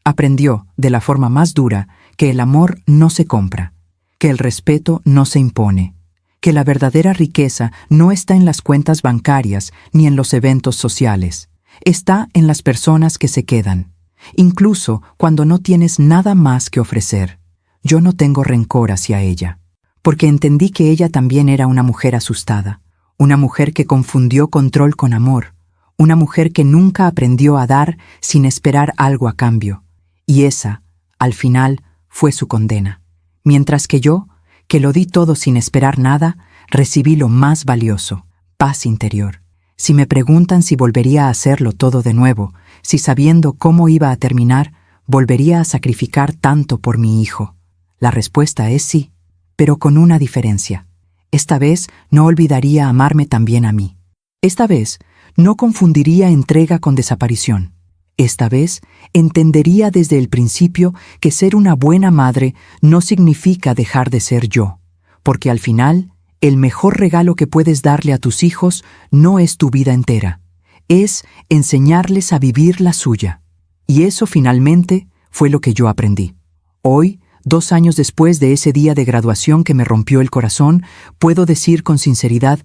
Aprendió, de la forma más dura, que el amor no se compra, que el respeto no se impone, que la verdadera riqueza no está en las cuentas bancarias ni en los eventos sociales, está en las personas que se quedan, incluso cuando no tienes nada más que ofrecer. Yo no tengo rencor hacia ella, porque entendí que ella también era una mujer asustada, una mujer que confundió control con amor, una mujer que nunca aprendió a dar sin esperar algo a cambio, y esa, al final, fue su condena. Mientras que yo, que lo di todo sin esperar nada, recibí lo más valioso: paz interior. Si me preguntan si volvería a hacerlo todo de nuevo, si sabiendo cómo iba a terminar, volvería a sacrificar tanto por mi hijo, la respuesta es sí, pero con una diferencia. Esta vez no olvidaría amarme también a mí. Esta vez no confundiría entrega con desaparición. Esta vez entendería desde el principio que ser una buena madre no significa dejar de ser yo, porque al final, el mejor regalo que puedes darle a tus hijos no es tu vida entera, es enseñarles a vivir la suya. Y eso finalmente fue lo que yo aprendí. Hoy, 2 años después de ese día de graduación que me rompió el corazón, puedo decir con sinceridad: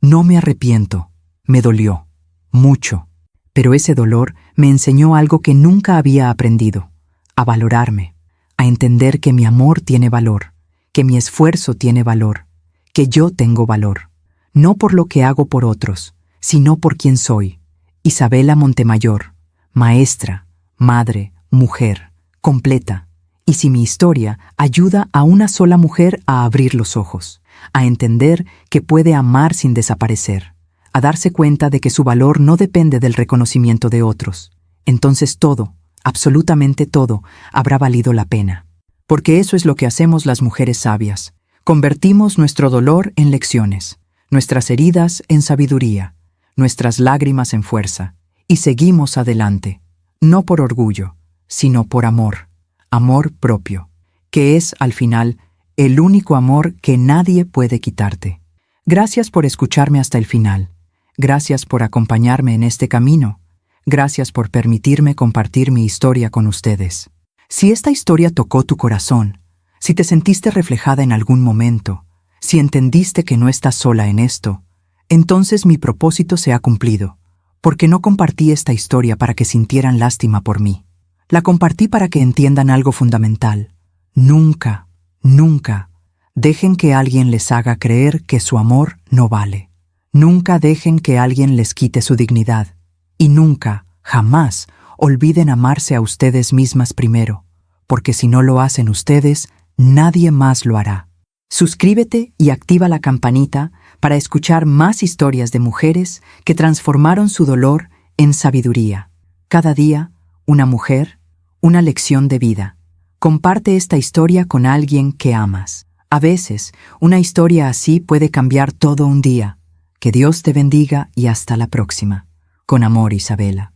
no me arrepiento, me dolió, mucho. Pero ese dolor me enseñó algo que nunca había aprendido: a valorarme, a entender que mi amor tiene valor, que mi esfuerzo tiene valor, que yo tengo valor, no por lo que hago por otros, sino por quien soy. Isabela Montemayor, maestra, madre, mujer, completa. Y si mi historia ayuda a una sola mujer a abrir los ojos, a entender que puede amar sin desaparecer, a darse cuenta de que su valor no depende del reconocimiento de otros, entonces todo, absolutamente todo, habrá valido la pena. Porque eso es lo que hacemos las mujeres sabias. Convertimos nuestro dolor en lecciones, nuestras heridas en sabiduría, nuestras lágrimas en fuerza, y seguimos adelante, no por orgullo, sino por amor, amor propio, que es, al final, el único amor que nadie puede quitarte. Gracias por escucharme hasta el final. Gracias por acompañarme en este camino. Gracias por permitirme compartir mi historia con ustedes. Si esta historia tocó tu corazón, si te sentiste reflejada en algún momento, si entendiste que no estás sola en esto, entonces mi propósito se ha cumplido, porque no compartí esta historia para que sintieran lástima por mí. La compartí para que entiendan algo fundamental. Nunca, nunca dejen que alguien les haga creer que su amor no vale. Nunca dejen que alguien les quite su dignidad. Y nunca, jamás, olviden amarse a ustedes mismas primero, porque si no lo hacen ustedes, nadie más lo hará. Suscríbete y activa la campanita para escuchar más historias de mujeres que transformaron su dolor en sabiduría. Cada día, una mujer, una lección de vida. Comparte esta historia con alguien que amas. A veces, una historia así puede cambiar todo un día. Que Dios te bendiga y hasta la próxima. Con amor, Isabela.